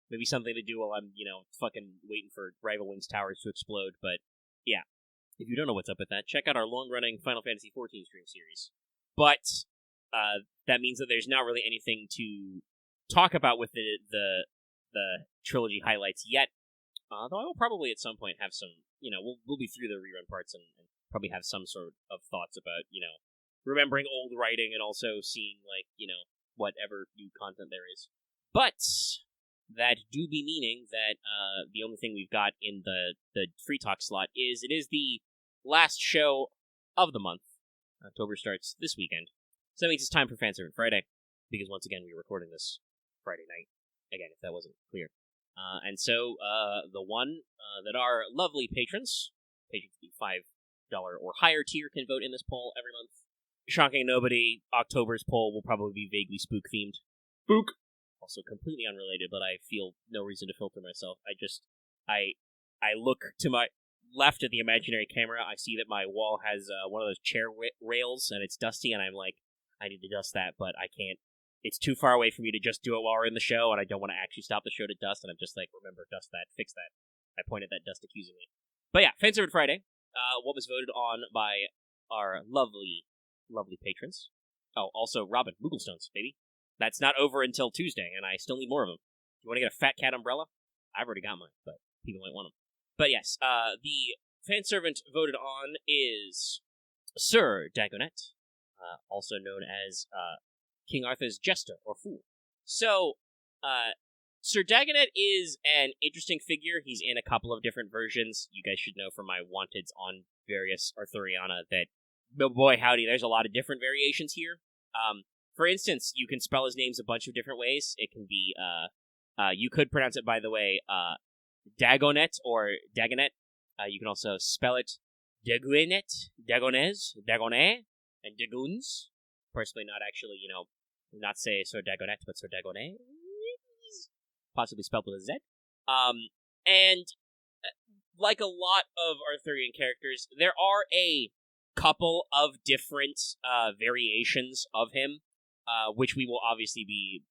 Maybe something to do while I'm, fucking waiting for Rival Wings Towers to explode. But, yeah. If you don't know what's up with that, check out our long-running Final Fantasy XIV stream series. But, that means that there's not really anything to talk about with the trilogy highlights yet. Though I will probably at some point have some, we'll be through the rerun parts and probably have some sort of thoughts about, remembering old writing and also seeing, like, whatever new content there is. But that do be meaning that the only thing we've got in the free talk slot is it is the last show of the month. October starts this weekend. So that means it's time for Fanservant Friday, because once again, we're recording this Friday night. Again, if that wasn't clear. And so, the one that our lovely patrons of the $5 or higher tier, can vote in this poll every month. Shocking nobody, October's poll will probably be vaguely spook-themed. Spook! Also completely unrelated, but I feel no reason to filter myself. I look to my left at the imaginary camera, I see that my wall has one of those chair rails, and it's dusty, and I'm like, I need to dust that, but I can't. It's too far away for me to just do it while we're in the show, and I don't want to actually stop the show to dust, and I'm just like, remember, dust that, fix that. I point at that dust accusingly. But yeah, Fanservant Friday, what was voted on by our lovely, lovely patrons. Oh, also, Robin, Mooglestones, baby. That's not over until Tuesday, and I still need more of them. You want to get a Fat Cat umbrella? I've already got mine, but people might want them. But yes, the fanservant voted on is Sir Dagonet, also known as King Arthur's Jester, or Fool. So, Sir Dagonet is an interesting figure. He's in a couple of different versions. You guys should know from my wanteds on various Arthuriana that, boy howdy, there's a lot of different variations here. For instance, you can spell his names a bunch of different ways. It can be, you could pronounce it, by the way, Dagonet or Dagonet. You can also spell it Dagonet, Dagonez, Dagonet, and Dagoons. Personally, not actually, not say Sir Dagonet, but Sir Dagonet. Possibly spelled with a Z. And like a lot of Arthurian characters, there are a couple of different variations of him, which we will obviously be,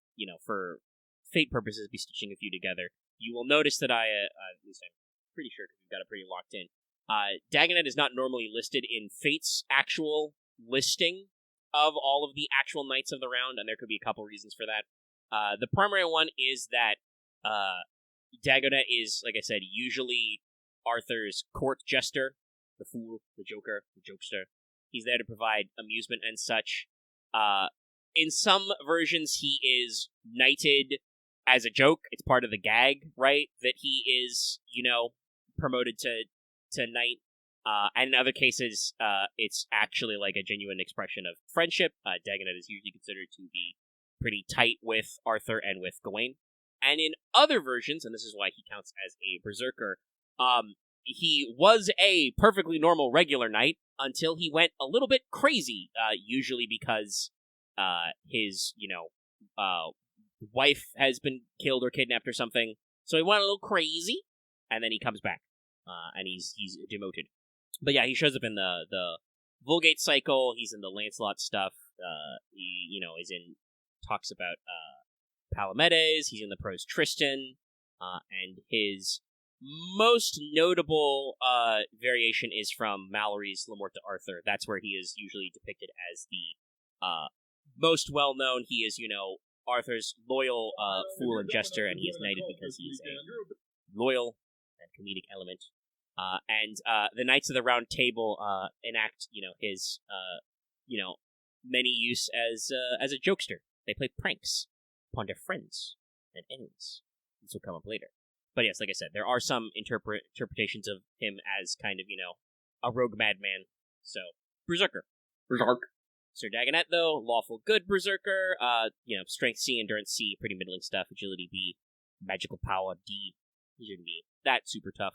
for fate purposes, be stitching a few together. You will notice that at least I'm pretty sure because we've got it pretty locked in, Dagonet is not normally listed in Fate's actual listing of all of the actual Knights of the Round, and there could be a couple reasons for that. The primary one is that Dagonet is, like I said, usually Arthur's court jester, the fool, the joker, the jokester. He's there to provide amusement and such. In some versions, he is knighted as a joke. It's part of the gag, right? That he is, promoted to knight. And in other cases, it's actually like a genuine expression of friendship. Dagonet is usually considered to be pretty tight with Arthur and with Gawain. And in other versions, and this is why he counts as a berserker, he was a perfectly normal regular knight until he went a little bit crazy, usually because his, wife has been killed or kidnapped or something. So he went a little crazy, and then he comes back, and he's demoted. But yeah, he shows up in the Vulgate cycle. He's in the Lancelot stuff. He, talks about Palamedes. He's in the prose Tristan, and his most notable variation is from Mallory's L'Amour to Arthur. That's where he is usually depicted as the most well-known. He is, Arthur's loyal fool and jester, and he is knighted because he is a loyal and comedic element. And the Knights of the Round Table enact, his, many use as a jokester. They play pranks upon their friends and enemies. This will come up later. But yes, like I said, there are some interpretations of him as kind of, a rogue madman. So, Berserker. Berserk. Sir Dagonet, though, lawful good berserker, strength C, endurance C, pretty middling stuff, agility B, magical power D, vision B. That's super tough.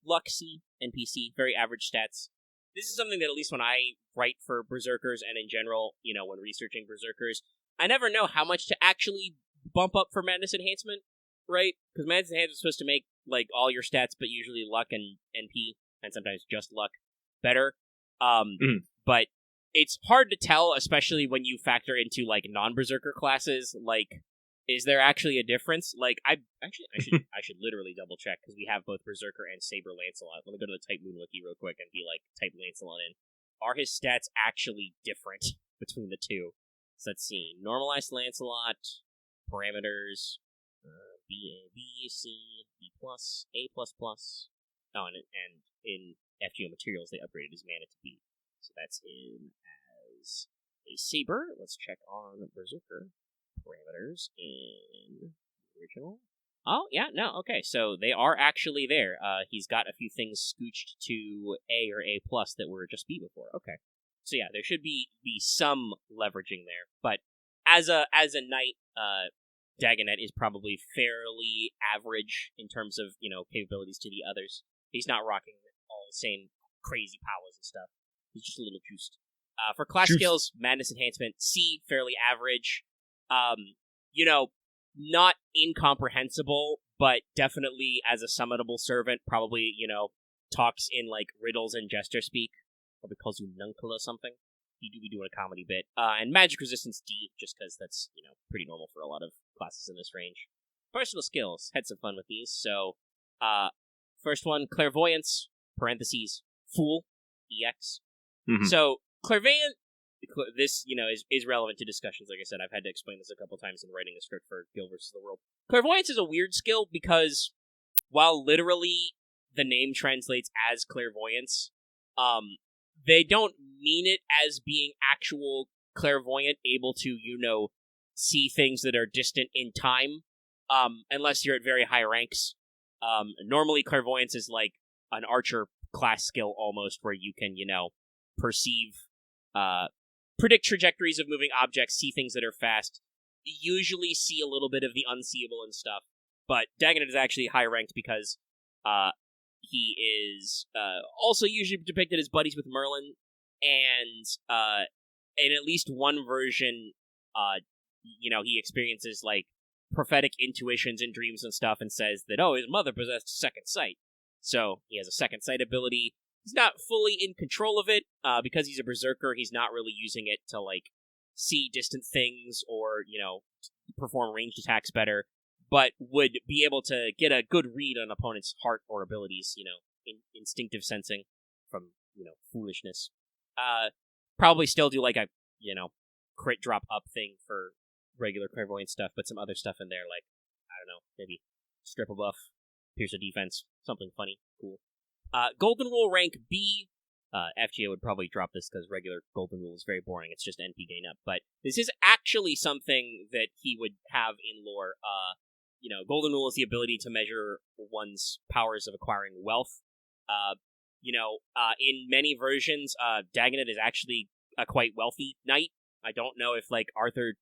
Luck C, NPC, very average stats. This is something that at least when I write for berserkers and in general, when researching berserkers, I never know how much to actually bump up for madness enhancement, right? Because madness enhancement is supposed to make, all your stats, but usually luck and NP, and sometimes just luck, better. But it's hard to tell, especially when you factor into, non-berserker classes, is there actually a difference? I should literally double check, because we have both Berserker and Saber Lancelot. Let me go to the Type Moon Wiki real quick and be type Lancelot in. Are his stats actually different between the two? So let's see. Normalized Lancelot, parameters, B, A, B, C, B+, A++. Oh, and in FGO materials, they upgraded his mana to B. So that's in as a Saber. Let's check on Berserker. Parameters in the original. Oh, yeah, no, okay, so they are actually there. He's got a few things scooched to A or A+ that were just B before. Okay. So yeah, there should be some leveraging there. But as a knight, Dagonet is probably fairly average in terms of, capabilities to the others. He's not rocking all the same crazy powers and stuff. He's just a little juiced. For class skills, Madness Enhancement, C, fairly average. Not incomprehensible, but definitely as a summonable servant, probably, talks in, riddles and gesture speak. Probably calls you Nuncle or something. He do be doing a comedy bit. And Magic Resistance D, just because that's, pretty normal for a lot of classes in this range. Personal skills. Had some fun with these. So, first one, Clairvoyance, parentheses, Fool, EX. Mm-hmm. So, Clairvoyant, this, is relevant to discussions. Like I said, I've had to explain this a couple times in writing a script for Guild vs. the World. Clairvoyance is a weird skill because, while literally the name translates as clairvoyance, they don't mean it as being actual clairvoyant, able to, see things that are distant in time, unless you're at very high ranks. Normally, clairvoyance is like an archer class skill almost, where you can, perceive, predict trajectories of moving objects, see things that are fast, usually see a little bit of the unseeable and stuff. But Dagonet is actually high ranked because he is also usually depicted as buddies with Merlin, and in at least one version, he experiences prophetic intuitions in dreams and stuff, and says that his mother possessed second sight, so he has a second sight ability. He's not fully in control of it, because he's a berserker. He's not really using it to, see distant things or, perform ranged attacks better, but would be able to get a good read on an opponent's heart or abilities, instinctive sensing from, foolishness. Probably still do, a, crit drop up thing for regular clairvoyant stuff, but some other stuff in there, I don't know, maybe strip a buff, pierce a defense, something funny, cool. Golden Rule rank B. FGO would probably drop this because regular Golden Rule is very boring. It's just NP gain up. But this is actually something that he would have in lore. Golden Rule is the ability to measure one's powers of acquiring wealth. In many versions, Dagonet is actually a quite wealthy knight. I don't know if, Arthur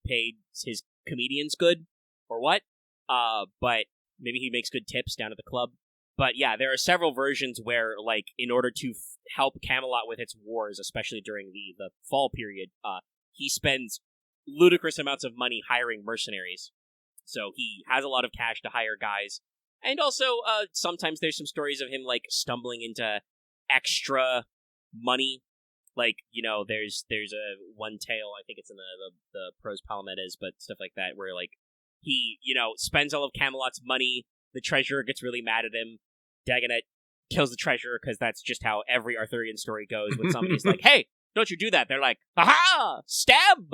paid his comedians good or what. But maybe he makes good tips down at the club. But yeah, there are several versions where, in order to help Camelot with its wars, especially during the fall period, he spends ludicrous amounts of money hiring mercenaries. So he has a lot of cash to hire guys. And also, sometimes there's some stories of him, stumbling into extra money. There's a one tale, I think it's in the Prose Palamedes, but stuff like that, where, he, spends all of Camelot's money, the treasurer gets really mad at him, Dagonet kills the treasurer, because that's just how every Arthurian story goes, when somebody's like, hey, don't you do that, they're like, aha, stab!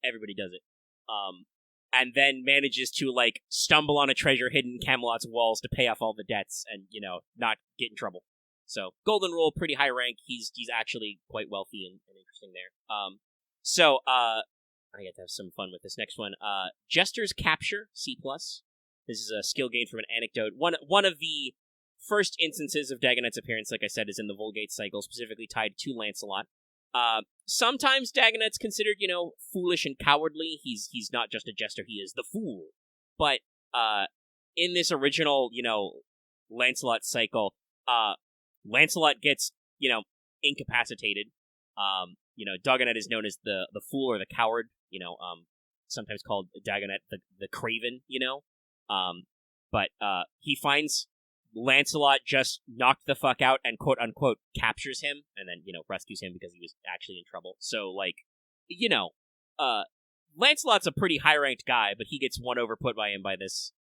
Everybody does it. And then manages to, stumble on a treasure hidden in Camelot's walls to pay off all the debts, and, not get in trouble. So, Golden Rule, pretty high rank, he's actually quite wealthy and interesting there. I get to have some fun with this next one. Jester's Capture, C+. This is a skill gained from an anecdote. One of the first instances of Dagonet's appearance, like I said, is in the Vulgate cycle, specifically tied to Lancelot. Sometimes Dagonet's considered, foolish and cowardly. He's not just a jester, he is the fool. But, in this original, Lancelot cycle, Lancelot gets, incapacitated. Dagonet is known as the fool or the coward, sometimes called Dagonet the craven, but he finds Lancelot just knocked the fuck out and quote-unquote captures him, and then, rescues him because he was actually in trouble. So, Lancelot's a pretty high-ranked guy, but he gets one over put by him by this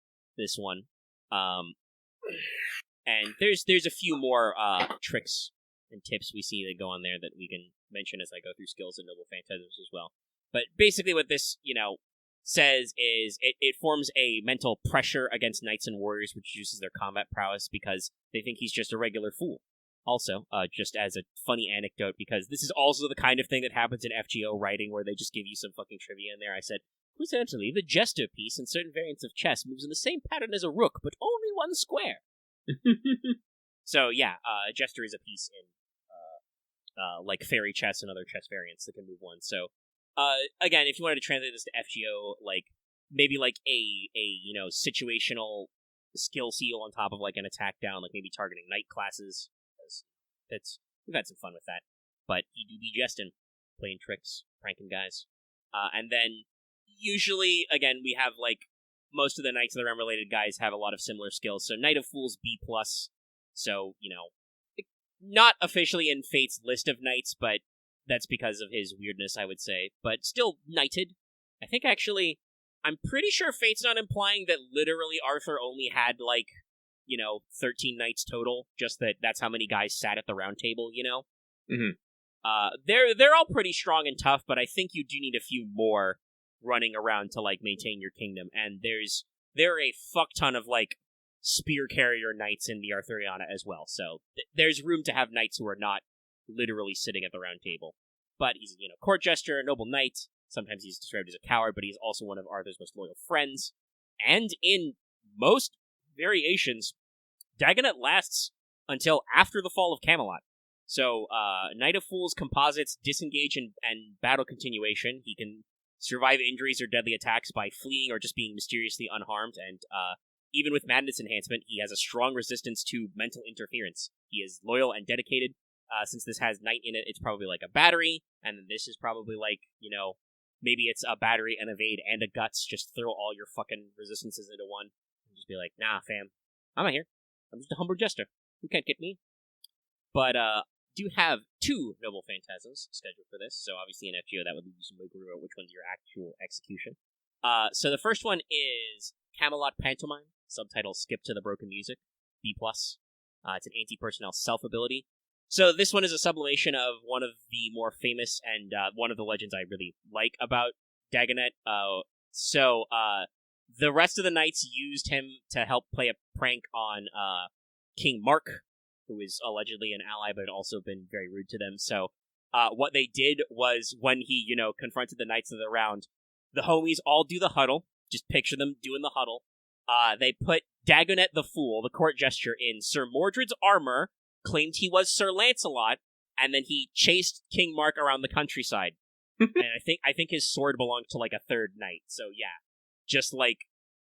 one. And there's a few more tricks and tips we see that go on there that we can mention as I go through skills and noble phantasms as well. But basically what this, says is it forms a mental pressure against knights and warriors, which reduces their combat prowess because they think he's just a regular fool. Also, just as a funny anecdote, because this is also the kind of thing that happens in FGO writing where they just give you some fucking trivia in there. I said, coincidentally, the jester piece in certain variants of chess moves in the same pattern as a rook, but only one square. So, yeah, jester is a piece in like fairy chess and other chess variants that can move one. So, again, if you wanted to translate this to FGO, maybe a situational skill seal on top of an attack down, maybe targeting knight classes. We've had some fun with that. But you do be jesting, playing tricks, pranking guys. And then usually, again, we have most of the Knights of the Realm related guys have a lot of similar skills. So Knight of Fools B+. So, not officially in Fate's list of knights, but that's because of his weirdness, I would say. But still knighted. I think actually, I'm pretty sure Fate's not implying that literally Arthur only had 13 knights total, just that's how many guys sat at the round table, Mm-hmm. They're all pretty strong and tough, but I think you do need a few more running around to maintain your kingdom. And there are a fuck ton of spear carrier knights in the Arthuriana as well. So there's room to have knights who are not literally sitting at the round table. But he's court jester, a noble knight. Sometimes he's described as a coward, but he's also one of Arthur's most loyal friends. And in most variations, Dagonet lasts until after the fall of Camelot. So, Knight of Fools composites disengage and battle continuation. He can survive injuries or deadly attacks by fleeing or just being mysteriously unharmed, and even with Madness Enhancement, he has a strong resistance to mental interference. He is loyal and dedicated. Since this has Knight in it, it's probably a battery, and then this is probably maybe it's a battery, an evade, and a guts. Just throw all your fucking resistances into one. And just be like, nah, fam, I'm not here. I'm just a humble jester. You can't get me. But, do have 2 Noble Phantasms scheduled for this, so obviously in FGO that would leave you some wiggle room about which one's your actual execution. So the first one is Camelot Pantomime, subtitle Skip to the Broken Music, B+. It's an anti-personnel self-ability. So this one is a sublimation of one of the more famous and one of the legends I really like about Dagonet. So the rest of the knights used him to help play a prank on King Mark, who is allegedly an ally, but had also been very rude to them. So what they did was when he, confronted the Knights of the Round, the homies all do the huddle. Just picture them doing the huddle. They put Dagonet the Fool, the court jester, in Sir Mordred's armor, claimed he was Sir Lancelot, and then he chased King Mark around the countryside. And I think his sword belonged to a third knight. So yeah, just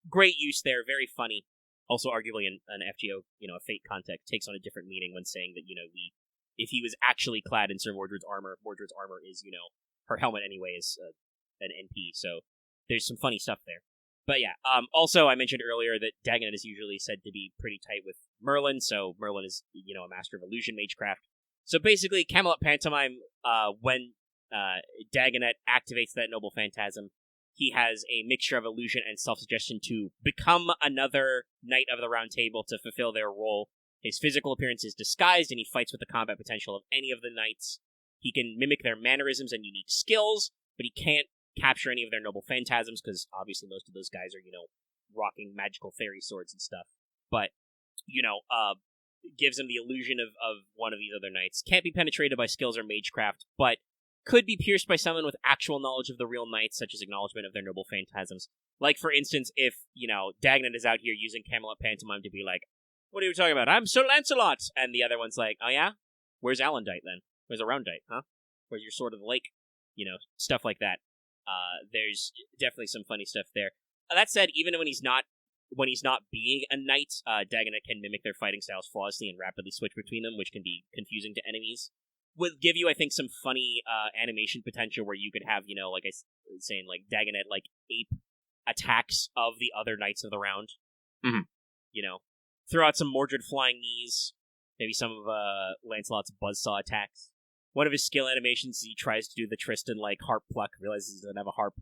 great use there, very funny. Also, arguably, an FGO, a Fate context takes on a different meaning when saying that, if he was actually clad in Sir Mordred's armor is, her helmet anyway is an NP, so there's some funny stuff there. But yeah, also, I mentioned earlier that Dagonet is usually said to be pretty tight with Merlin, so Merlin is, a master of illusion magecraft. So basically, Camelot Pantomime, when Dagonet activates that Noble Phantasm, he has a mixture of illusion and self-suggestion to become another Knight of the Round Table to fulfill their role. His physical appearance is disguised, and he fights with the combat potential of any of the knights. He can mimic their mannerisms and unique skills, but he can't capture any of their noble phantasms, because obviously most of those guys are, rocking magical fairy swords and stuff. But, gives him the illusion of one of these other knights. Can't be penetrated by skills or magecraft, but could be pierced by someone with actual knowledge of the real knights, such as acknowledgement of their noble phantasms. For instance, if, Dagonet is out here using Camelot Pantomime to be like, what are you talking about? I'm Sir Lancelot! And the other one's like, oh yeah? Where's Alandite then? Where's a Roundite, huh? where's your Sword of the Lake? Stuff like that. There's definitely some funny stuff there. That said, even when he's not being a knight, Dagonet can mimic their fighting styles flawlessly and rapidly switch between them, which can be confusing to enemies. Would give you, I think, some funny animation potential where you could have, like I was saying, like Dagonet, like ape attacks of the other knights of the round. Mhm. Throw out some Mordred flying knees, maybe some of Lancelot's buzzsaw attacks. One of his skill animations, he tries to do the Tristan like harp pluck, realizes he doesn't have a harp,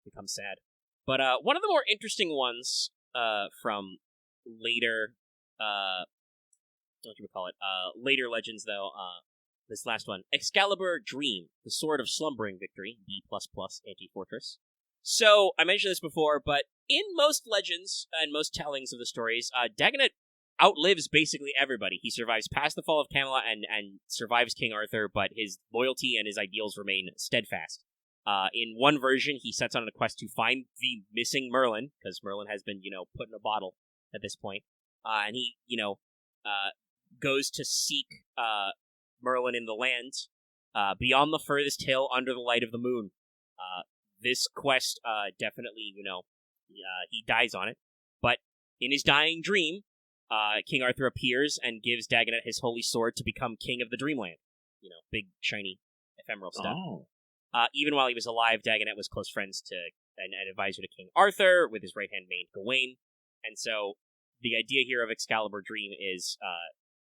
becomes sad. But one of the more interesting ones from later, later legends though. This last one, Excalibur Dream, the Sword of Slumbering Victory, B++ Anti-Fortress. So, I mentioned this before, but in most legends and most tellings of the stories, Dagonet outlives basically everybody. He survives past the fall of Camelot and survives King Arthur, but his loyalty and his ideals remain steadfast. In one version, he sets on a quest to find the missing Merlin, because Merlin has been, put in a bottle at this point. And he, goes to seek Merlin in the land, beyond the furthest hill under the light of the moon. This quest, definitely, he dies on it. But in his dying dream, King Arthur appears and gives Dagonet his holy sword to become king of the Dreamland. Big, shiny, ephemeral stuff. Oh. Even while he was alive, Dagonet was close friends to and advisor to King Arthur, with his right-hand maid Gawain. And so, the idea here of Excalibur Dream is,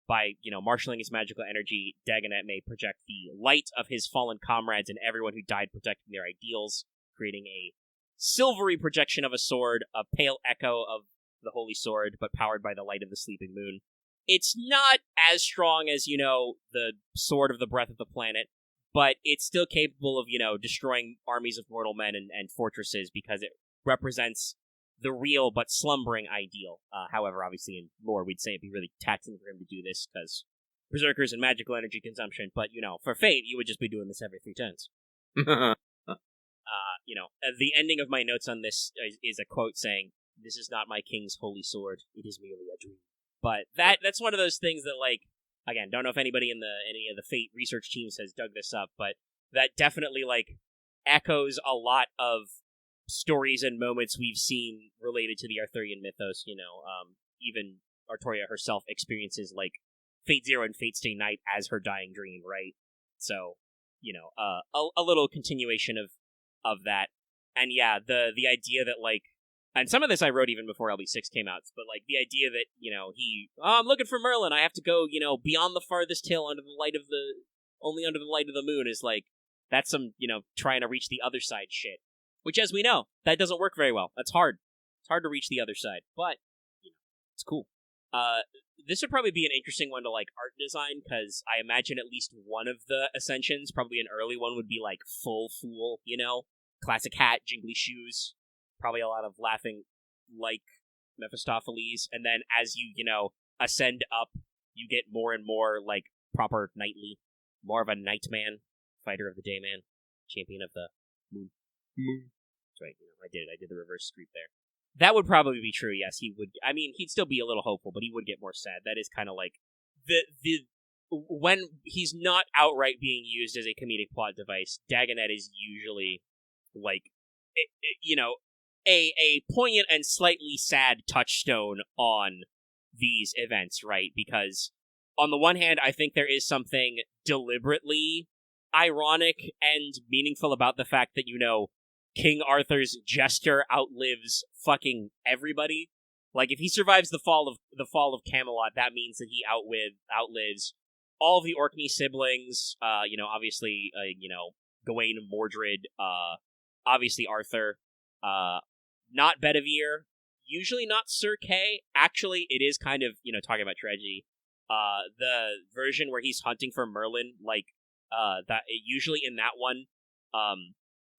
by, marshaling his magical energy, Dagonet may project the light of his fallen comrades and everyone who died protecting their ideals, creating a silvery projection of a sword, a pale echo of the holy sword, but powered by the light of the sleeping moon. It's not as strong as, the sword of the breath of the planet, but it's still capable of, destroying armies of mortal men and fortresses because it represents the real but slumbering ideal. However, obviously in lore, we'd say it'd be really taxing for him to do this because berserkers and magical energy consumption, but, for Fate, you would just be doing this every 3 turns. The ending of my notes on this is a quote saying, "This is not my king's holy sword, it is merely a dream." But that's one of those things that, like, again, don't know if anybody in any of the Fate research teams has dug this up, but that definitely, like, echoes a lot of stories and moments we've seen related to the Arthurian mythos. Even Artoria herself experiences, like, Fate Zero and Fate Stay Night as her dying dream, right? So, a little continuation of that. And yeah, the idea that, like, and some of this I wrote even before LB6 came out, but, like, the idea that, I'm looking for Merlin, I have to go, beyond the farthest hill only under the light of the moon is, like, that's some, trying to reach the other side shit. Which, as we know, that doesn't work very well. That's hard. It's hard to reach the other side, but, it's cool. This would probably be an interesting one to, like, art design, because I imagine at least one of the Ascensions, probably an early one, would be, like, full fool, classic hat, jingly shoes, probably a lot of laughing like Mephistopheles, and then as you, ascend up, you get more and more, like, proper knightly, more of a nightman, fighter of the day man, champion of the moon. That's right, I did the reverse streak there. That would probably be true, yes, he would, he'd still be a little hopeful, but he would get more sad. That is kind of like, when he's not outright being used as a comedic plot device, Dagonet is usually, like, a poignant and slightly sad touchstone on these events, right? Because on the one hand, I think there is something deliberately ironic and meaningful about the fact that, King Arthur's jester outlives fucking everybody. Like, if he survives the fall of Camelot, that means that he outlives all of the Orkney siblings. Obviously, Gawain and Mordred. Obviously Arthur. Not Bedivere. Usually not Sir Kay. Actually, it is kind of, talking about tragedy. The version where he's hunting for Merlin, like, usually in that one,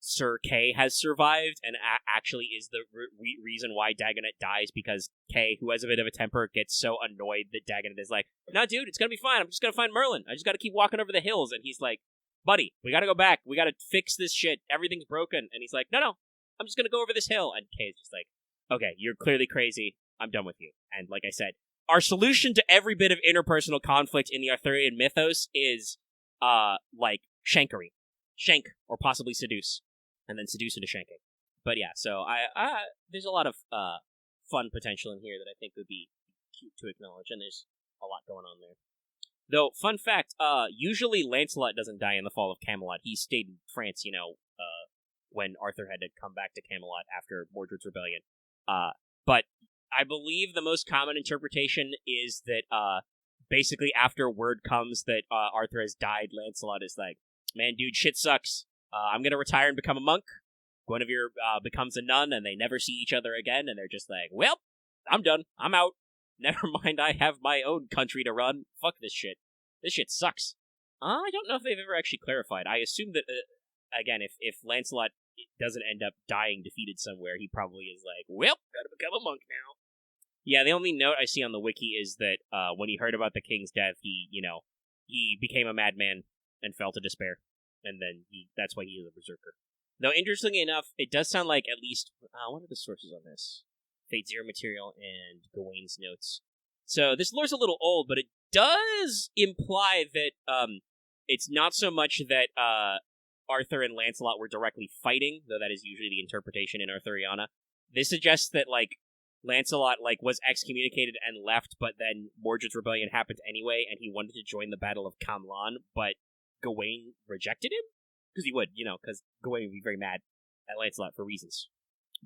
Sir Kay has survived, and actually is the reason why Dagonet dies, because Kay, who has a bit of a temper, gets so annoyed that Dagonet is like, "No, dude, it's gonna be fine. I'm just gonna find Merlin. I just gotta keep walking over the hills." And he's like, "Buddy, we gotta go back. We gotta fix this shit. Everything's broken." And he's like, No, I'm just gonna go over this hill. And Kay's just like, "Okay, you're clearly crazy. I'm done with you." And like I said, our solution to every bit of interpersonal conflict in the Arthurian mythos is, like, shankery. shank or possibly seduce, and then seduce into shanking. But yeah, so there's a lot of fun potential in here that I think would be cute to acknowledge, and there's a lot going on there. Though, fun fact, usually Lancelot doesn't die in the fall of Camelot. He stayed in France, when Arthur had to come back to Camelot after Mordred's rebellion. But I believe the most common interpretation is that basically after word comes that Arthur has died, Lancelot is like, man, dude, shit sucks. I'm going to retire and become a monk. Guinevere becomes a nun, and they never see each other again, and they're just like, well, I'm done. I'm out. Never mind, I have my own country to run. Fuck this shit. This shit sucks. I don't know if they've ever actually clarified. I assume that, again, if Lancelot doesn't end up dying defeated somewhere, he probably is like, well, gotta become a monk now. Yeah, the only note I see on the wiki is that when he heard about the king's death, he became a madman and fell to despair. And then that's why he is a berserker. Though, interestingly enough, it does sound like at least... what are the sources on this? Fate Zero material and Gawain's notes. So this lore's a little old, but it does imply that it's not so much that Arthur and Lancelot were directly fighting, though that is usually the interpretation in Arthuriana. This suggests that, Lancelot, was excommunicated and left, but then Mordred's rebellion happened anyway, and he wanted to join the Battle of Camlan, but Gawain rejected him? Because he would, because Gawain would be very mad at Lancelot for reasons.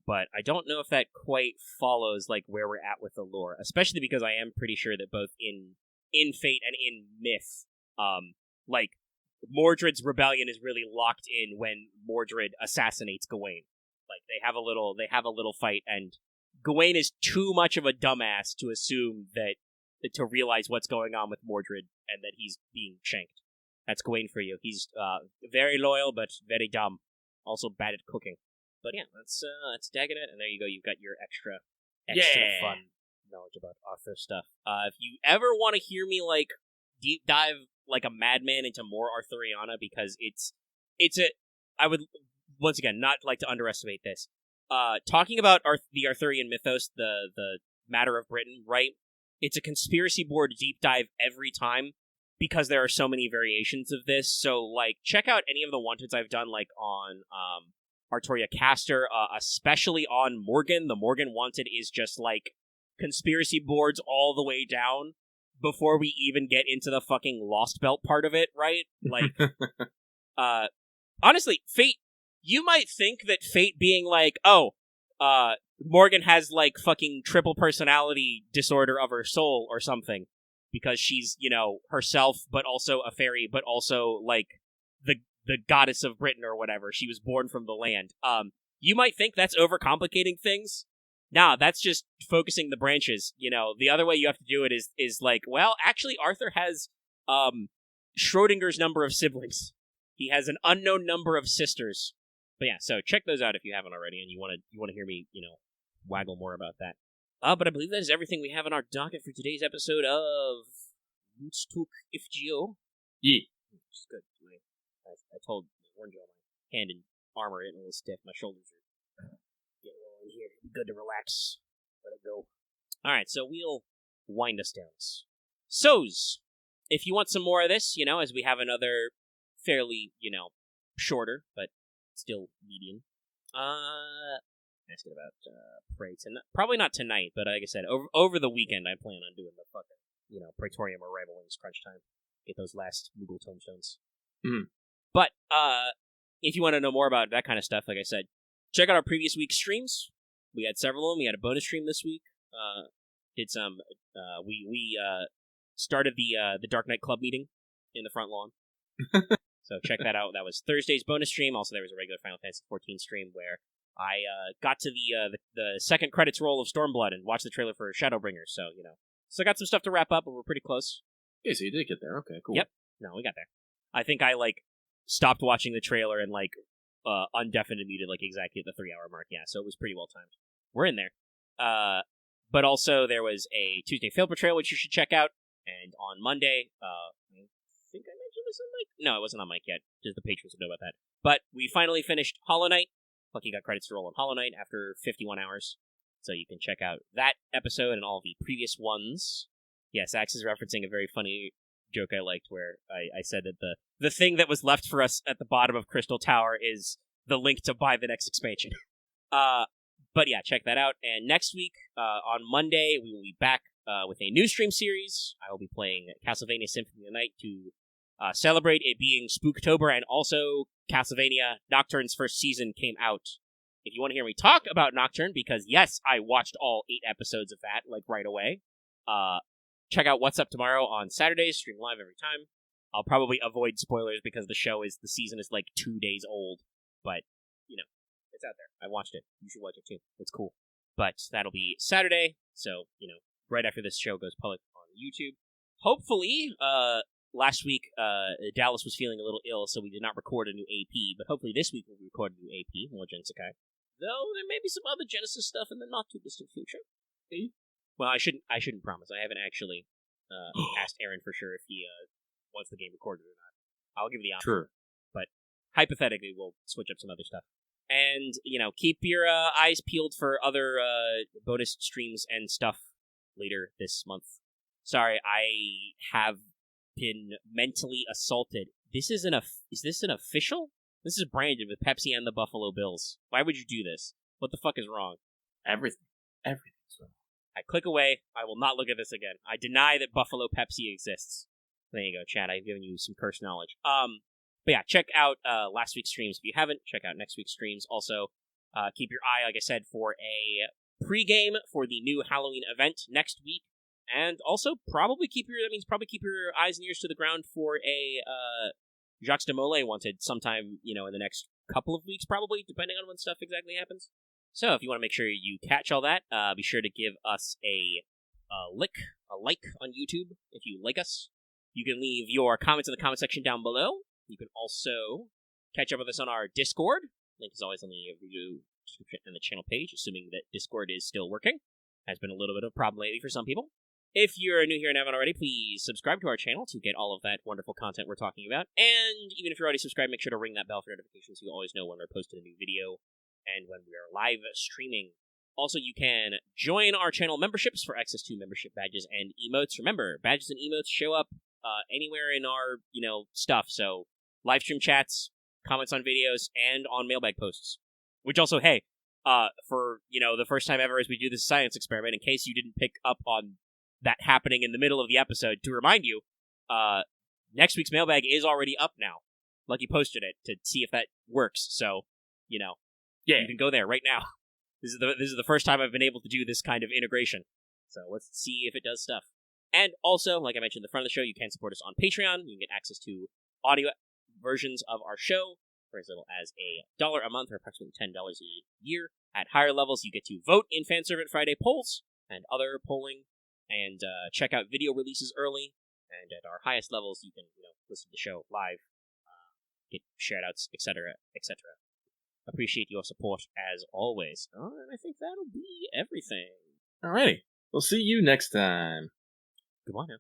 But I don't know if that quite follows, where we're at with the lore, especially because I am pretty sure that both in Fate and in Myth, Mordred's rebellion is really locked in when Mordred assassinates Gawain. They have a little fight, and Gawain is too much of a dumbass to assume to realize what's going on with Mordred and that he's being shanked. That's Gawain for you. He's very loyal, but very dumb. Also bad at cooking. But yeah, that's Dagonet, and there you go. You've got your extra fun knowledge about Arthur stuff. If you ever want to hear me deep dive like a madman into more Arthuriana, because I would once again not like to underestimate this. Talking about the Arthurian mythos, the matter of Britain, right? It's a conspiracy board deep dive every time because there are so many variations of this. So check out any of the wanteds I've done on Artoria Caster, especially on Morgan. The Morgan wanted is just conspiracy boards all the way down before we even get into the fucking Lost Belt part of it, right? Honestly, Fate, you might think that Fate being Morgan has fucking triple personality disorder of her soul or something because she's, herself, but also a fairy, but also the goddess of Britain or whatever. She was born from the land. You might think that's overcomplicating things. Nah, that's just focusing the branches. The other way you have to do it is actually Arthur has Schrodinger's number of siblings. He has an unknown number of sisters. But yeah, so check those out if you haven't already, and you want to hear me, waggle more about that. But I believe that is everything we have on our docket for today's episode of LTFGO. Yeah. Which is good. I warned you all my hand and arm are getting a little stiff. My shoulders are getting a little in here. Good to relax. Let it go. Alright, so we'll wind us down. So's, if you want some more of this, as we have another fairly, shorter, but still medium. Asking about Prey tonight. Probably not tonight, but like I said, over the weekend I plan on doing the fucking, Praetorium or Rival Wings crunch time. Get those last Moogle tombstones. Mm. But, if you want to know more about that kind of stuff, like I said, check out our previous week's streams. We had several of them. We had a bonus stream this week. Did some, we started the Dark Knight Club meeting in the front lawn. So check that out. That was Thursday's bonus stream. Also, there was a regular Final Fantasy XIV stream where I got to the second credits roll of Stormblood and watched the trailer for Shadowbringers. So, so I got some stuff to wrap up, but we're pretty close. Yeah, so you did get there. Okay, cool. Yep. No, we got there. I think I, stopped watching the trailer and, undefinite muted, exactly at the 3-hour mark. Yeah, so it was pretty well timed. We're in there. But also, there was a Tuesday Fail Portrayal, which you should check out. And on Monday, I think I mentioned this on mic? No, it wasn't on mic yet. Just the patrons would know about that. But we finally finished Hollow Knight. Lucky got credits to roll on Hollow Knight after 51 hours. So you can check out that episode and all the previous ones. Yes, Axe is referencing a very funny joke I liked where I said that the thing that was left for us at the bottom of Crystal Tower is the link to buy the next expansion. But yeah, check that out. And next week, on Monday, we will be back with a new stream series. I will be playing Castlevania Symphony of the Night to celebrate it being Spooktober, and also Castlevania Nocturne's first season came out. If you want to hear me talk about Nocturne, because yes, I watched all 8 episodes of that, like, right away, check out What's Up Tomorrow on Saturdays, stream live every time. I'll probably avoid spoilers because the season is like 2 days old, but, it's out there. I watched it. You should watch it too. It's cool. But that'll be Saturday, so, right after this show goes public on YouTube. Hopefully, last week, Dallas was feeling a little ill, so we did not record a new AP, but hopefully this week we'll record a new AP, more Gensekai. Though there may be some other Genesis stuff in the not-too-distant future. Well, I shouldn't promise. I haven't actually asked Aaron for sure if he wants the game recorded or not. I'll give the option. Sure. But hypothetically, we'll switch up some other stuff. And, keep your eyes peeled for other bonus streams and stuff later this month. Sorry, I have been mentally assaulted. Is this an official? This is branded with Pepsi and the Buffalo Bills. Why would you do this? What the fuck is wrong? Everything's wrong. I click away. I will not look at this again. I deny that Buffalo Pepsi exists. There you go, Chad. I've given you some curse knowledge. But yeah, check out last week's streams if you haven't. Check out next week's streams. Also, keep your eye, like I said, for a pregame for the new Halloween event next week. And also, probably keep your eyes and ears to the ground for a Jacques de Molay wanted sometime, in the next couple of weeks, probably, depending on when stuff exactly happens. So, if you want to make sure you catch all that, be sure to give us a like on YouTube if you like us. You can leave your comments in the comment section down below. You can also catch up with us on our Discord. Link is always on the video description and the channel page, assuming that Discord is still working. Has been a little bit of a problem lately for some people. If you're new here and haven't already, please subscribe to our channel to get all of that wonderful content we're talking about. And even if you're already subscribed, make sure to ring that bell for notifications so you always know when we're posting a new video and when we are live streaming. Also, you can join our channel memberships for access to membership badges and emotes. Remember, badges and emotes show up anywhere in our, stuff. So, live stream chats, comments on videos, and on mailbag posts. Which also, hey, for, the first time ever as we do this science experiment, in case you didn't pick up on that happening in the middle of the episode, to remind you, next week's mailbag is already up now. Lucky posted it to see if that works, so, yeah, you can go there right now. This is the first time I've been able to do this kind of integration, so let's see if it does stuff. And also, like I mentioned at the front of the show, you can support us on Patreon. You can get access to audio versions of our show for as little as $1 a month, or approximately $10 a year. At higher levels, you get to vote in Fanservant Friday polls and other polling, and check out video releases early. And at our highest levels, you can listen to the show live, get shoutouts, etc., etc. Appreciate your support as always. And I think that'll be everything. Alrighty, we'll see you next time. Goodbye now.